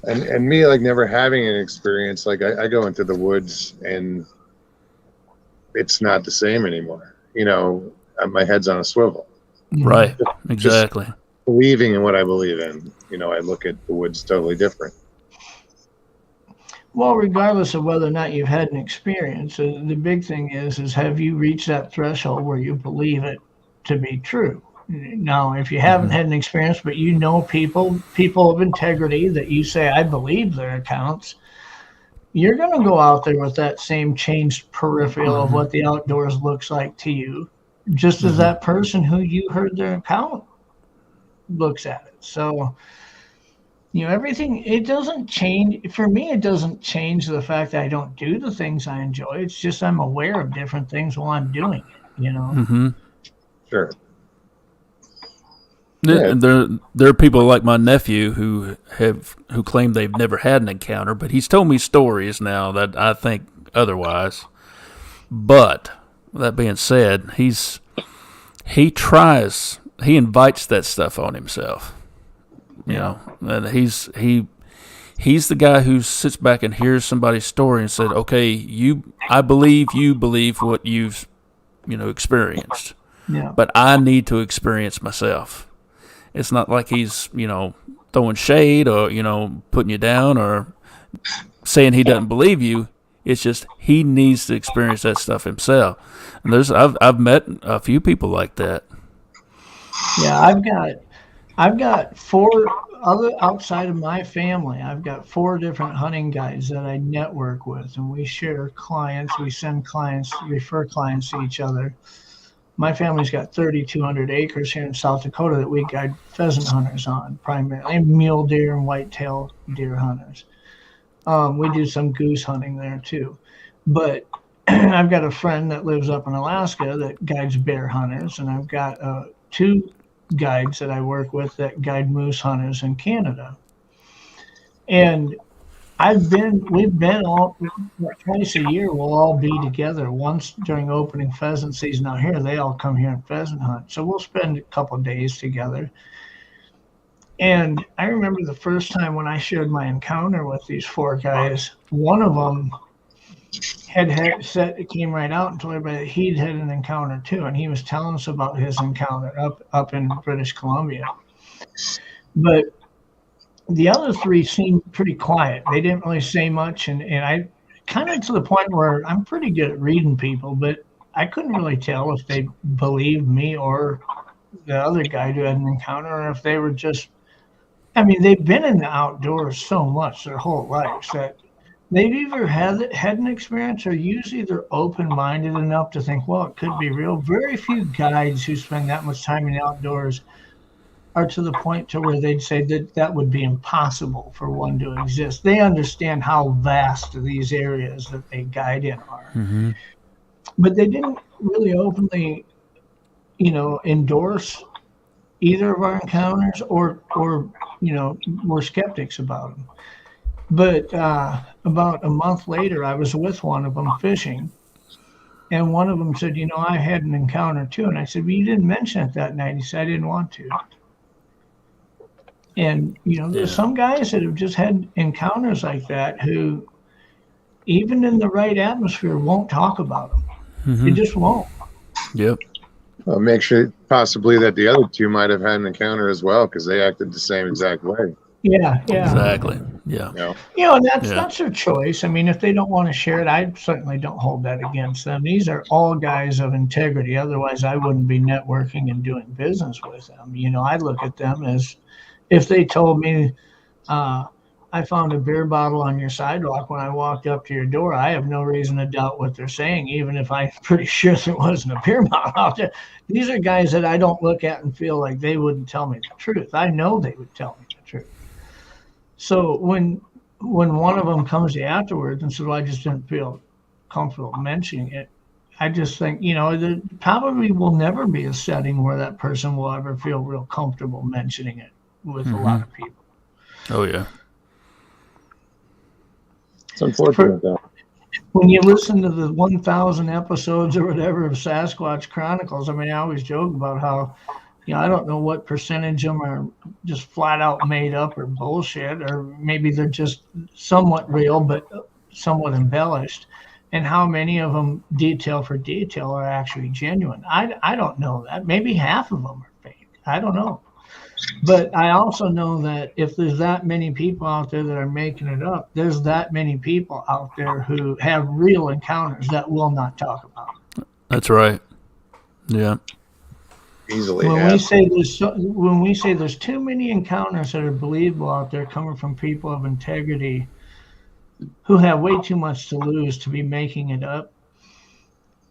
And me, like, never having an experience, like, I go into the woods and it's not the same anymore. My head's on a swivel. Right. Exactly. Just believing in what I believe in. I look at the woods totally different. Well, regardless of whether or not you've had an experience, the big thing is have you reached that threshold where you believe it to be true? Now, if you haven't had an experience, but people of integrity that you say, I believe their accounts, you're going to go out there with that same changed peripheral of what the outdoors looks like to you, just as that person who you heard their account looks at it. So, everything, it doesn't change. For me, it doesn't change the fact that I don't do the things I enjoy. It's just I'm aware of different things while I'm doing it, Sure. Yeah. There are people like my nephew who claim they've never had an encounter, but he's told me stories now that I think otherwise. But that being said, he invites that stuff on himself. And he's the guy who sits back and hears somebody's story and said, "Okay, I believe you believe what you've experienced, but I need to experience myself." It's not like he's throwing shade or putting you down or saying he doesn't believe you. It's just he needs to experience that stuff himself. And I've met a few people like that. Yeah, I've got 4 other outside of my family. I've got 4 different hunting guides that I network with, and we share clients. We send clients, refer clients to each other. My family's got 3,200 acres here in South Dakota that we guide pheasant hunters on, primarily mule deer and whitetail deer hunters. We do some goose hunting there too. But I've got a friend that lives up in Alaska that guides bear hunters, and I've got 2 guides that I work with that guide moose hunters in Canada. And we've been all twice a year. We'll all be together. Once during opening pheasant season out here, they all come here and pheasant hunt. So we'll spend a couple of days together. And I remember the first time when I shared my encounter with these 4 guys, one of them came right out and told everybody that he'd had an encounter too, and he was telling us about his encounter up in British Columbia. But the other 3 seemed pretty quiet. They didn't really say much, and I kind of to the point where I'm pretty good at reading people, but I couldn't really tell if they believed me or the other guy who had an encounter, or if they were just, they've been in the outdoors so much their whole lives that they've either had an experience or usually they're open-minded enough to think, well, it could be real. Very few guides who spend that much time in the outdoors are to the point to where they'd say that would be impossible for one to exist. They understand how vast these areas that they guide in are. Mm-hmm. But they didn't really openly, endorse either of our encounters or were skeptics about them. But about a month later, I was with one of them fishing, and one of them said, I had an encounter too. And I said, well, you didn't mention it that night. He said, I didn't want to. And, there's some guys that have just had encounters like that who, even in the right atmosphere, won't talk about them. Mm-hmm. They just won't. Yep. Well, make sure possibly that the other 2 might have had an encounter as well because they acted the same exact way. Yeah. Exactly. Yeah. And that's their choice. if they don't want to share it, I certainly don't hold that against them. These are all guys of integrity. Otherwise, I wouldn't be networking and doing business with them. I look at them as if they told me, I found a beer bottle on your sidewalk when I walked up to your door, I have no reason to doubt what they're saying, even if I'm pretty sure there wasn't a beer bottle out there. These are guys that I don't look at and feel like they wouldn't tell me the truth. I know they would tell me the truth. So when one of them comes to you afterwards and says, well, I just didn't feel comfortable mentioning it, I just think, there probably will never be a setting where that person will ever feel real comfortable mentioning it with a lot of people. Oh, yeah. It's unfortunate, though. when you listen to the 1,000 episodes or whatever of Sasquatch Chronicles, I mean, I always joke about how, I don't know what percentage of them are just flat out made up or bullshit, or maybe they're just somewhat real but somewhat embellished, and how many of them, detail for detail, are actually genuine. I don't know that. Maybe half of them are fake. I don't know. But I also know that if there's that many people out there that are making it up, there's that many people out there who have real encounters that will not talk about. That's right. Yeah. Easily. When we say there's too many encounters that are believable out there coming from people of integrity who have way too much to lose to be making it up,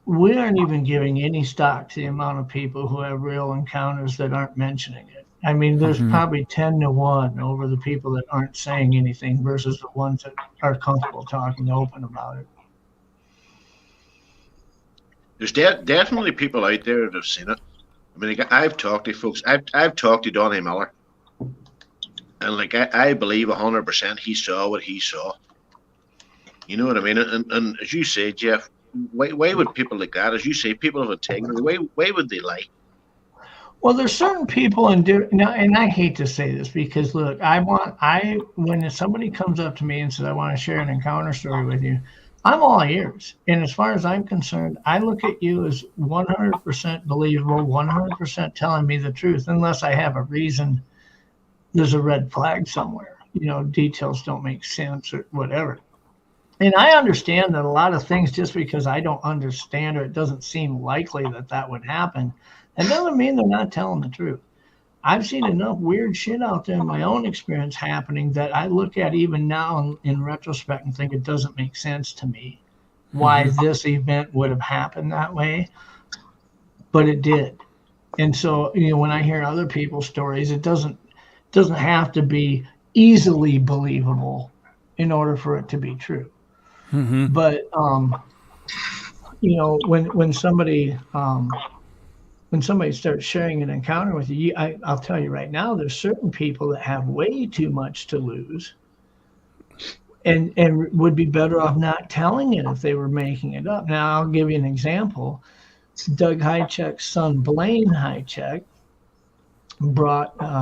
we aren't even giving any stock to the amount of people who have real encounters that aren't mentioning it. I mean, there's probably 10 to 1 over the people that aren't saying anything versus the ones that are comfortable talking open about it. There's definitely people out there that have seen it. I mean, like, I've talked to folks. I've talked to Donnie Miller, and like I believe 100% he saw what he saw. You know what I mean? And as you say, Jeff, why would people like that, as you say, people of integrity, why would they lie? Well, there's certain people and I hate to say this because look, when somebody comes up to me and says I want to share an encounter story with you, I'm all ears. And as far as I'm concerned, I look at you as 100% believable, 100% telling me the truth, unless I have a reason. There's a red flag somewhere. Details don't make sense or whatever. And I understand that a lot of things, just because I don't understand or it doesn't seem likely that would happen, that doesn't mean they're not telling the truth. I've seen enough weird shit out there in my own experience happening that I look at even now in retrospect and think it doesn't make sense to me why this event would have happened that way, but it did. And so, when I hear other people's stories, it doesn't have to be easily believable in order for it to be true. But when somebody starts sharing an encounter with you, I'll tell you right now, there's certain people that have way too much to lose and would be better off not telling it if they were making it up. Now, I'll give you an example. Doug Highcheck's son, Blaine Highcheck,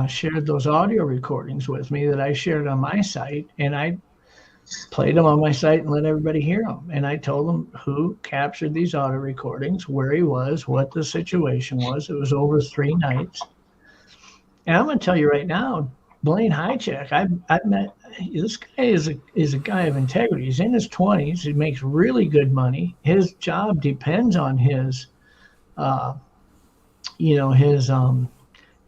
shared those audio recordings with me that I shared on my site, and I played them on my site and let everybody hear them. And I told them who captured these audio recordings, where he was, what the situation was. It was over 3 nights. And I'm going to tell you right now, Blaine Highcheck, I've met, this guy is a guy of integrity. He's in his 20s. He makes really good money. His job depends on his,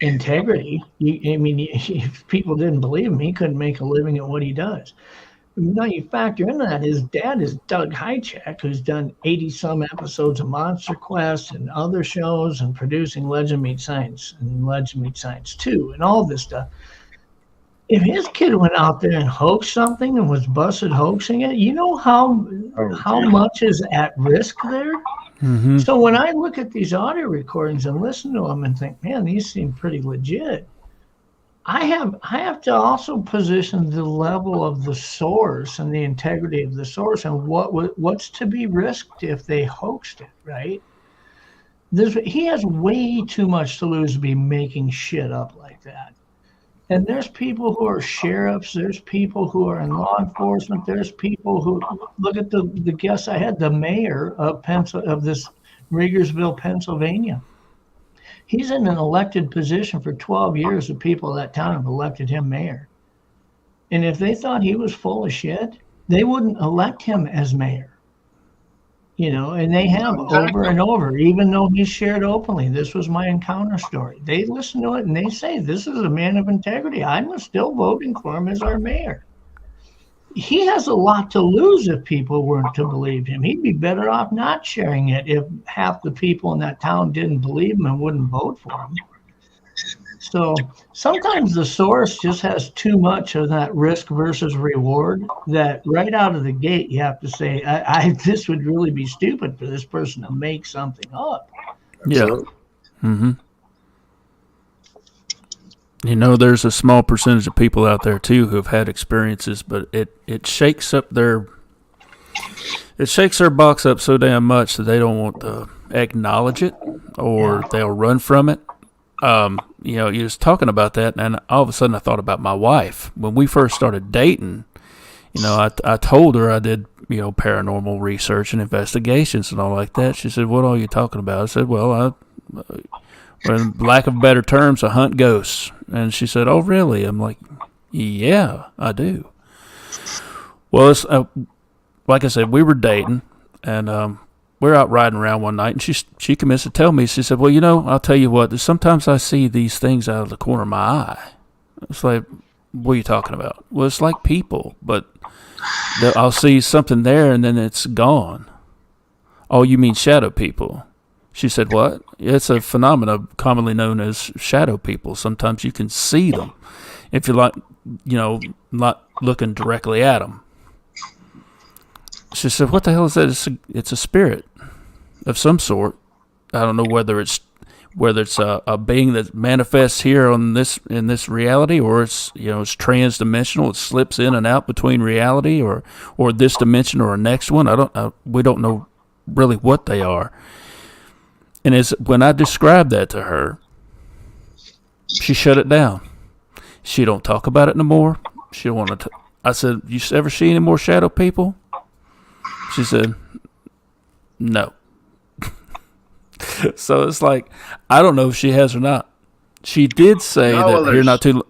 integrity. If people didn't believe him, he couldn't make a living at what he does. Now you factor into that, his dad is Doug Highcheck, who's done 80-some episodes of Monster Quest and other shows and producing Legend Meets Science and Legend Meets Science 2 and all this stuff. If his kid went out there and hoaxed something and was busted hoaxing it, you know how much is at risk there? So when I look at these audio recordings and listen to them and think, man, these seem pretty legit, I have to also position the level of the source and the integrity of the source and what's to be risked if they hoaxed it, right? He has way too much to lose to be making shit up like that. And there's people who are sheriffs, there's people who are in law enforcement, there's people who, look at the guest I had, the mayor of this Riggersville, Pennsylvania. He's in an elected position for 12 years. The people of that town have elected him mayor. And if they thought he was full of shit, they wouldn't elect him as mayor. And they have over and over, even though he's shared openly, this was my encounter story. They listen to it and they say, this is a man of integrity. I'm still voting for him as our mayor. He has a lot to lose if people weren't to believe him. He'd be better off not sharing it if half the people in that town didn't believe him and wouldn't vote for him. So sometimes the source just has too much of that risk versus reward that right out of the gate you have to say, this would really be stupid for this person to make something up. Yeah. There's a small percentage of people out there too who have had experiences, but it shakes up their It shakes their box up so damn much that they don't want to acknowledge it, or they'll run from it. You was talking about that, and all of a sudden I thought about my wife. When we first started dating, I told her I did, paranormal research and investigations and all like that. She said, "What are you talking about?" I said, "Well, in lack of better terms, I hunt ghosts." And she said, "Oh, really?" I'm like, "Yeah, I do." Well, it's like I said, we were dating, and we're out riding around one night, and she commenced to tell me. She said, "Well, I'll tell you what. Sometimes I see these things out of the corner of my eye." It's like, "What are you talking about?" "Well, it's like people, but I'll see something there, and then it's gone." "Oh, you mean shadow people?" She said, "What?" "It's a phenomenon commonly known as shadow people. Sometimes you can see them if you're not looking directly at them." She said, "What the hell is that?" It's a spirit of some sort. I don't know whether it's a being that manifests here in this reality, or it's it's trans-dimensional. It slips in and out between reality or this dimension or a next one. We don't know really what they are. And when I described that to her, she shut it down. She don't talk about it no more. She don't want to. I said, "You ever see any more shadow people?" She said, "No." So it's like, I don't know if she has or not. She did say that here not too.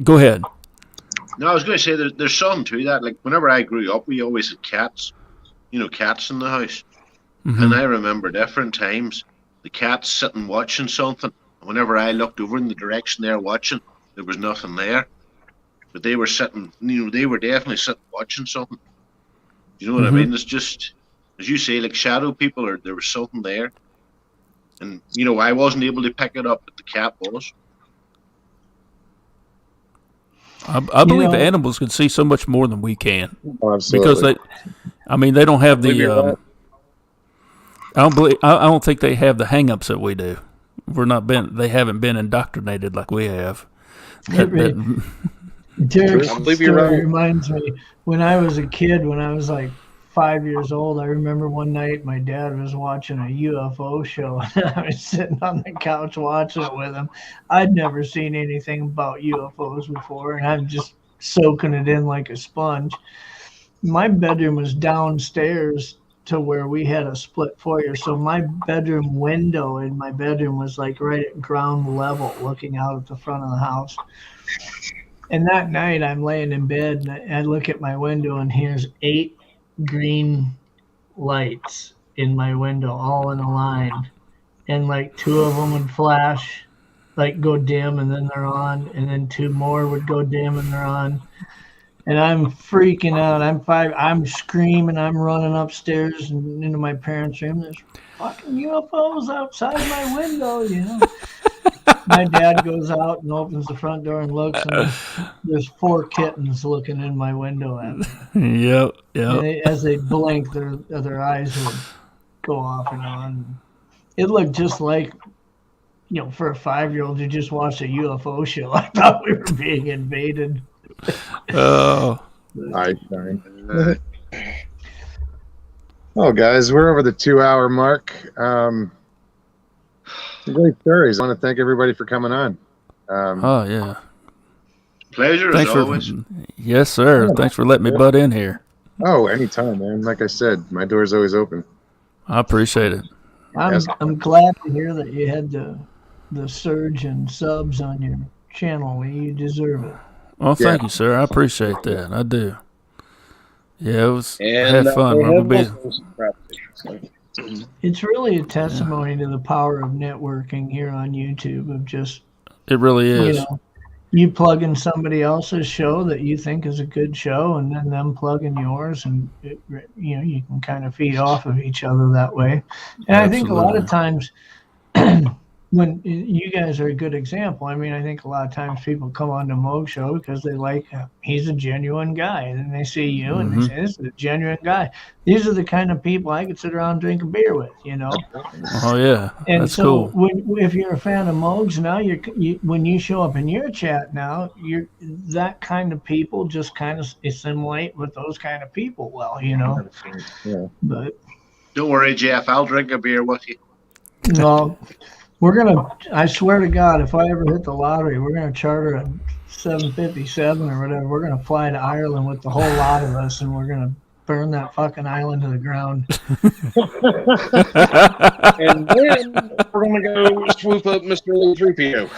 Go ahead. No, I was going to say there's something to that. Like whenever I grew up, we always had cats. Cats in the house, and I remember different times the cats sitting watching something. Whenever I looked over in the direction they're watching, there was nothing there, but they were sitting. They were definitely sitting watching something. You know what I mean? It's just, as you say, like shadow people, or there was something there. And, I wasn't able to pick it up, but the cat was. I believe the animals can see so much more than we can. Oh, absolutely. Because they don't have the. I don't think they have the hang-ups that we do. They haven't been indoctrinated like we have. Derek's story reminds me, when I was a kid, when I was like 5 years old, I remember one night my dad was watching a UFO show, and I was sitting on the couch watching it with him. I'd never seen anything about UFOs before, and I'm just soaking it in like a sponge. My bedroom was downstairs to where we had a split foyer, so my bedroom window in my bedroom was like right at ground level, looking out at the front of the house. And that night I'm laying in bed, and I look at my window, and here's 8 green lights in my window, all in a line, and like 2 of them would flash, like go dim, and then they're on, and then 2 more would go dim and they're on. And I'm freaking out. I'm screaming. I'm running upstairs and into my parents' room. There's fucking UFOs outside my window, My dad goes out and opens the front door and looks, and there's 4 kittens looking in my window at me. Yep. And as they blink, their eyes would go off and on. It looked just like, for a 5-year-old who just watched a UFO show, I thought we were being invaded. Oh. Oh, guys, we're over the 2-hour mark. Great stories. I want to thank everybody for coming on. Oh, yeah. Pleasure as always. Yes, sir. Yeah. Thanks for letting me butt in here. Oh, anytime, man. Like I said, my door's always open. I appreciate it. I'm glad to hear that you had the surge in subs on your channel. You deserve it. Well, thank you, sir. I appreciate that. I do. Yeah, I And had fun. It's really a testimony to the power of networking here on YouTube, of just, it really is. You plug in somebody else's show that you think is a good show, and then them plug in yours, and you can kind of feed off of each other that way. And I think a lot of times when you guys are a good example. I mean, I think a lot of times people come on the Moog show because they like he's a genuine guy, and then they see you and they say this is a genuine guy. These are the kind of people I could sit around and drink a beer with, you know. Oh yeah, And that's so cool. if you're a fan of Moogs now, when you show up in your chat now, you're that kind of people just kind of assimilate with those kind of people. Well, you know. Yeah. But don't worry, Jeff. I'll drink a beer with you. no. We're gonna. I swear to God, if I ever hit the lottery, we're gonna charter a 757 or whatever. We're gonna fly to Ireland with the whole lot of us, and we're gonna burn that fucking island to the ground. And then we're gonna go swoop up Mr. Lee 3PO.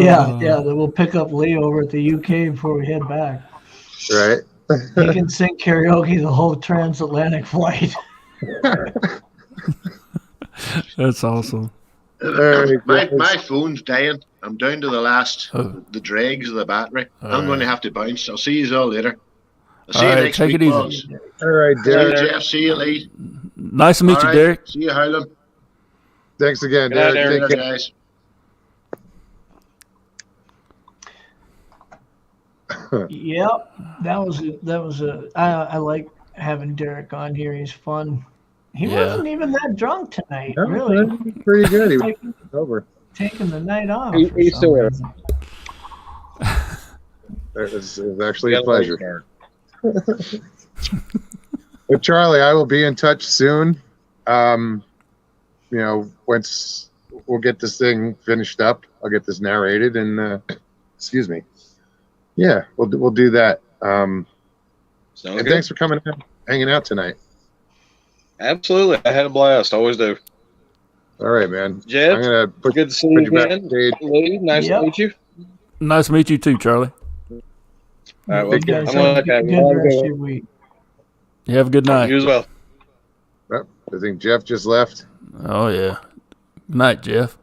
Yeah. Then we'll pick up Lee over at the UK before we head back. Right. He can sing karaoke the whole transatlantic flight. That's awesome. My phone's dying. I'm down to the last, the dregs of the battery. I'm going to have to bounce. I'll see you all later. I'll see you next week. Take it easy. All right, Derek. See you, Jeff. See you, Lee. Nice to meet you, Derek. See you, Harlan. Thanks again, Derek. Take care, guys. Yep, I like having Derek on here. He's fun. He wasn't even that drunk tonight, No, really. Pretty good. He was over. Taking the night off. He's still with us. It was actually a pleasure. But Charlie, I will be in touch soon. You know, once we'll get this thing finished up, I'll get this narrated, and excuse me. Yeah, we'll do that. And thanks for coming out, hanging out tonight. Absolutely, I had a blast. Always do. All right, man. Jeff, I'm gonna good to see you again. backstage. Lee, nice to meet you. Nice to meet you too, Charlie. All right, well, You guys I'm gonna have a good rest of your week. You have a good night. You as well. Oh, I think Jeff just left. Oh yeah. Good night, Jeff.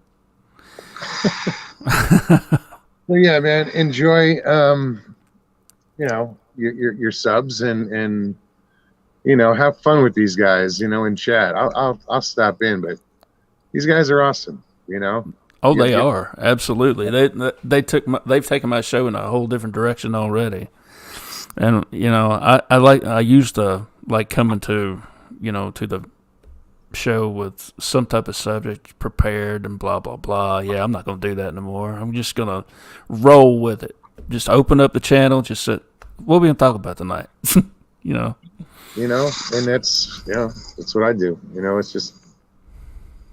Well, yeah, man. Enjoy, you know, your subs and you know, have fun with these guys. You know, in chat. I'll stop in, but these guys are awesome. You know. Oh, they are absolutely. They've taken my show in a whole different direction already, and you know, I used to like coming to the show with some type of subject prepared and blah blah blah. Yeah, I'm not going to do that anymore. I'm just going to roll with it. Just open up the channel. Just sit. What are we going to talk about tonight? You know. You know, and that's that's what I do. You know, it's just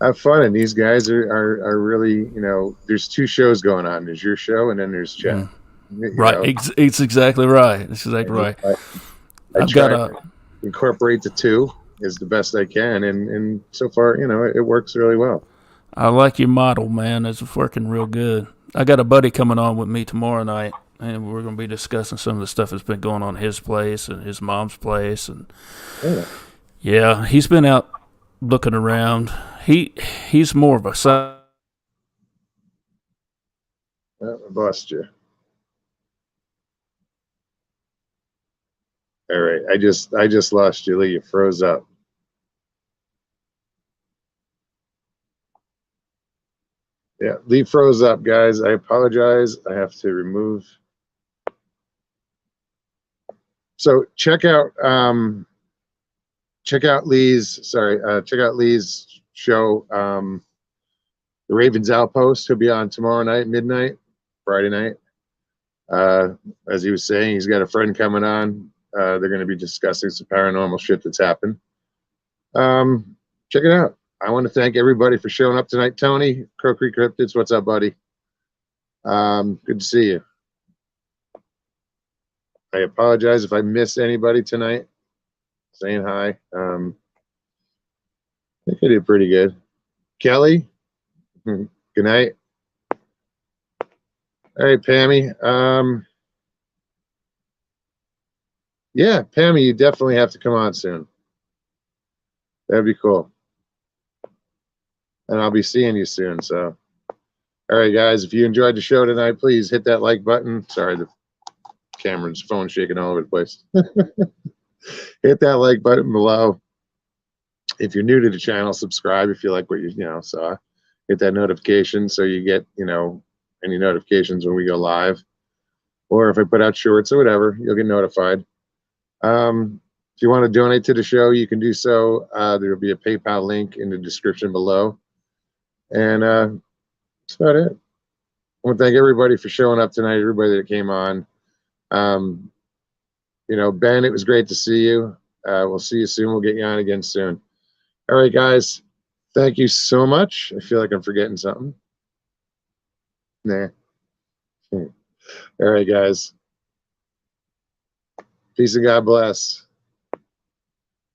have fun. And these guys are really, you know, there's two shows going on. There's your show, and then there's chat. Right. It's exactly right. It's exactly right. I've got to incorporate the two as the best I can, and so far, you know, it works really well. I like your model, man. It's working real good. I got a buddy coming on with me tomorrow night, and we're going to be discussing some of the stuff that's been going on at his place and his mom's place, and yeah, he's been out looking around. He's more of a I lost you. All right, I just lost you, Lee. You froze up. Yeah, Lee froze up, guys. I apologize. I have to remove. So check out Lee's show, The Ravens Outpost. He'll be on tomorrow night, midnight, Friday night. As he was saying, he's got a friend coming on. They're going to be discussing some paranormal shit that's happened. Check it out. I want to thank everybody for showing up tonight. Tony, Crow Creek Cryptids, what's up, buddy? Good to see you. I apologize if I miss anybody tonight. Saying hi. I think I did pretty good. Kelly, good night. All right, Pammy. Yeah, Pammy, you definitely have to come on soon. That'd be cool. And I'll be seeing you soon. So, all right, guys, if you enjoyed the show tonight, please hit that like button. Sorry, the camera's phone shaking all over the place. Hit that like button below. If you're new to the channel, subscribe if you like what you saw. Get that notification so you get, you know, any notifications when we go live. Or if I put out shorts or whatever, you'll get notified. If you want to donate to the show, you can do so. There will be a PayPal link in the description below. And that's about it. I want to thank everybody for showing up tonight, everybody that came on. You know, Ben, it was great to see you. We'll see you soon. We'll get you on again soon. All right, guys. Thank you so much. I feel like I'm forgetting something. Nah. All right, guys. Peace and God bless.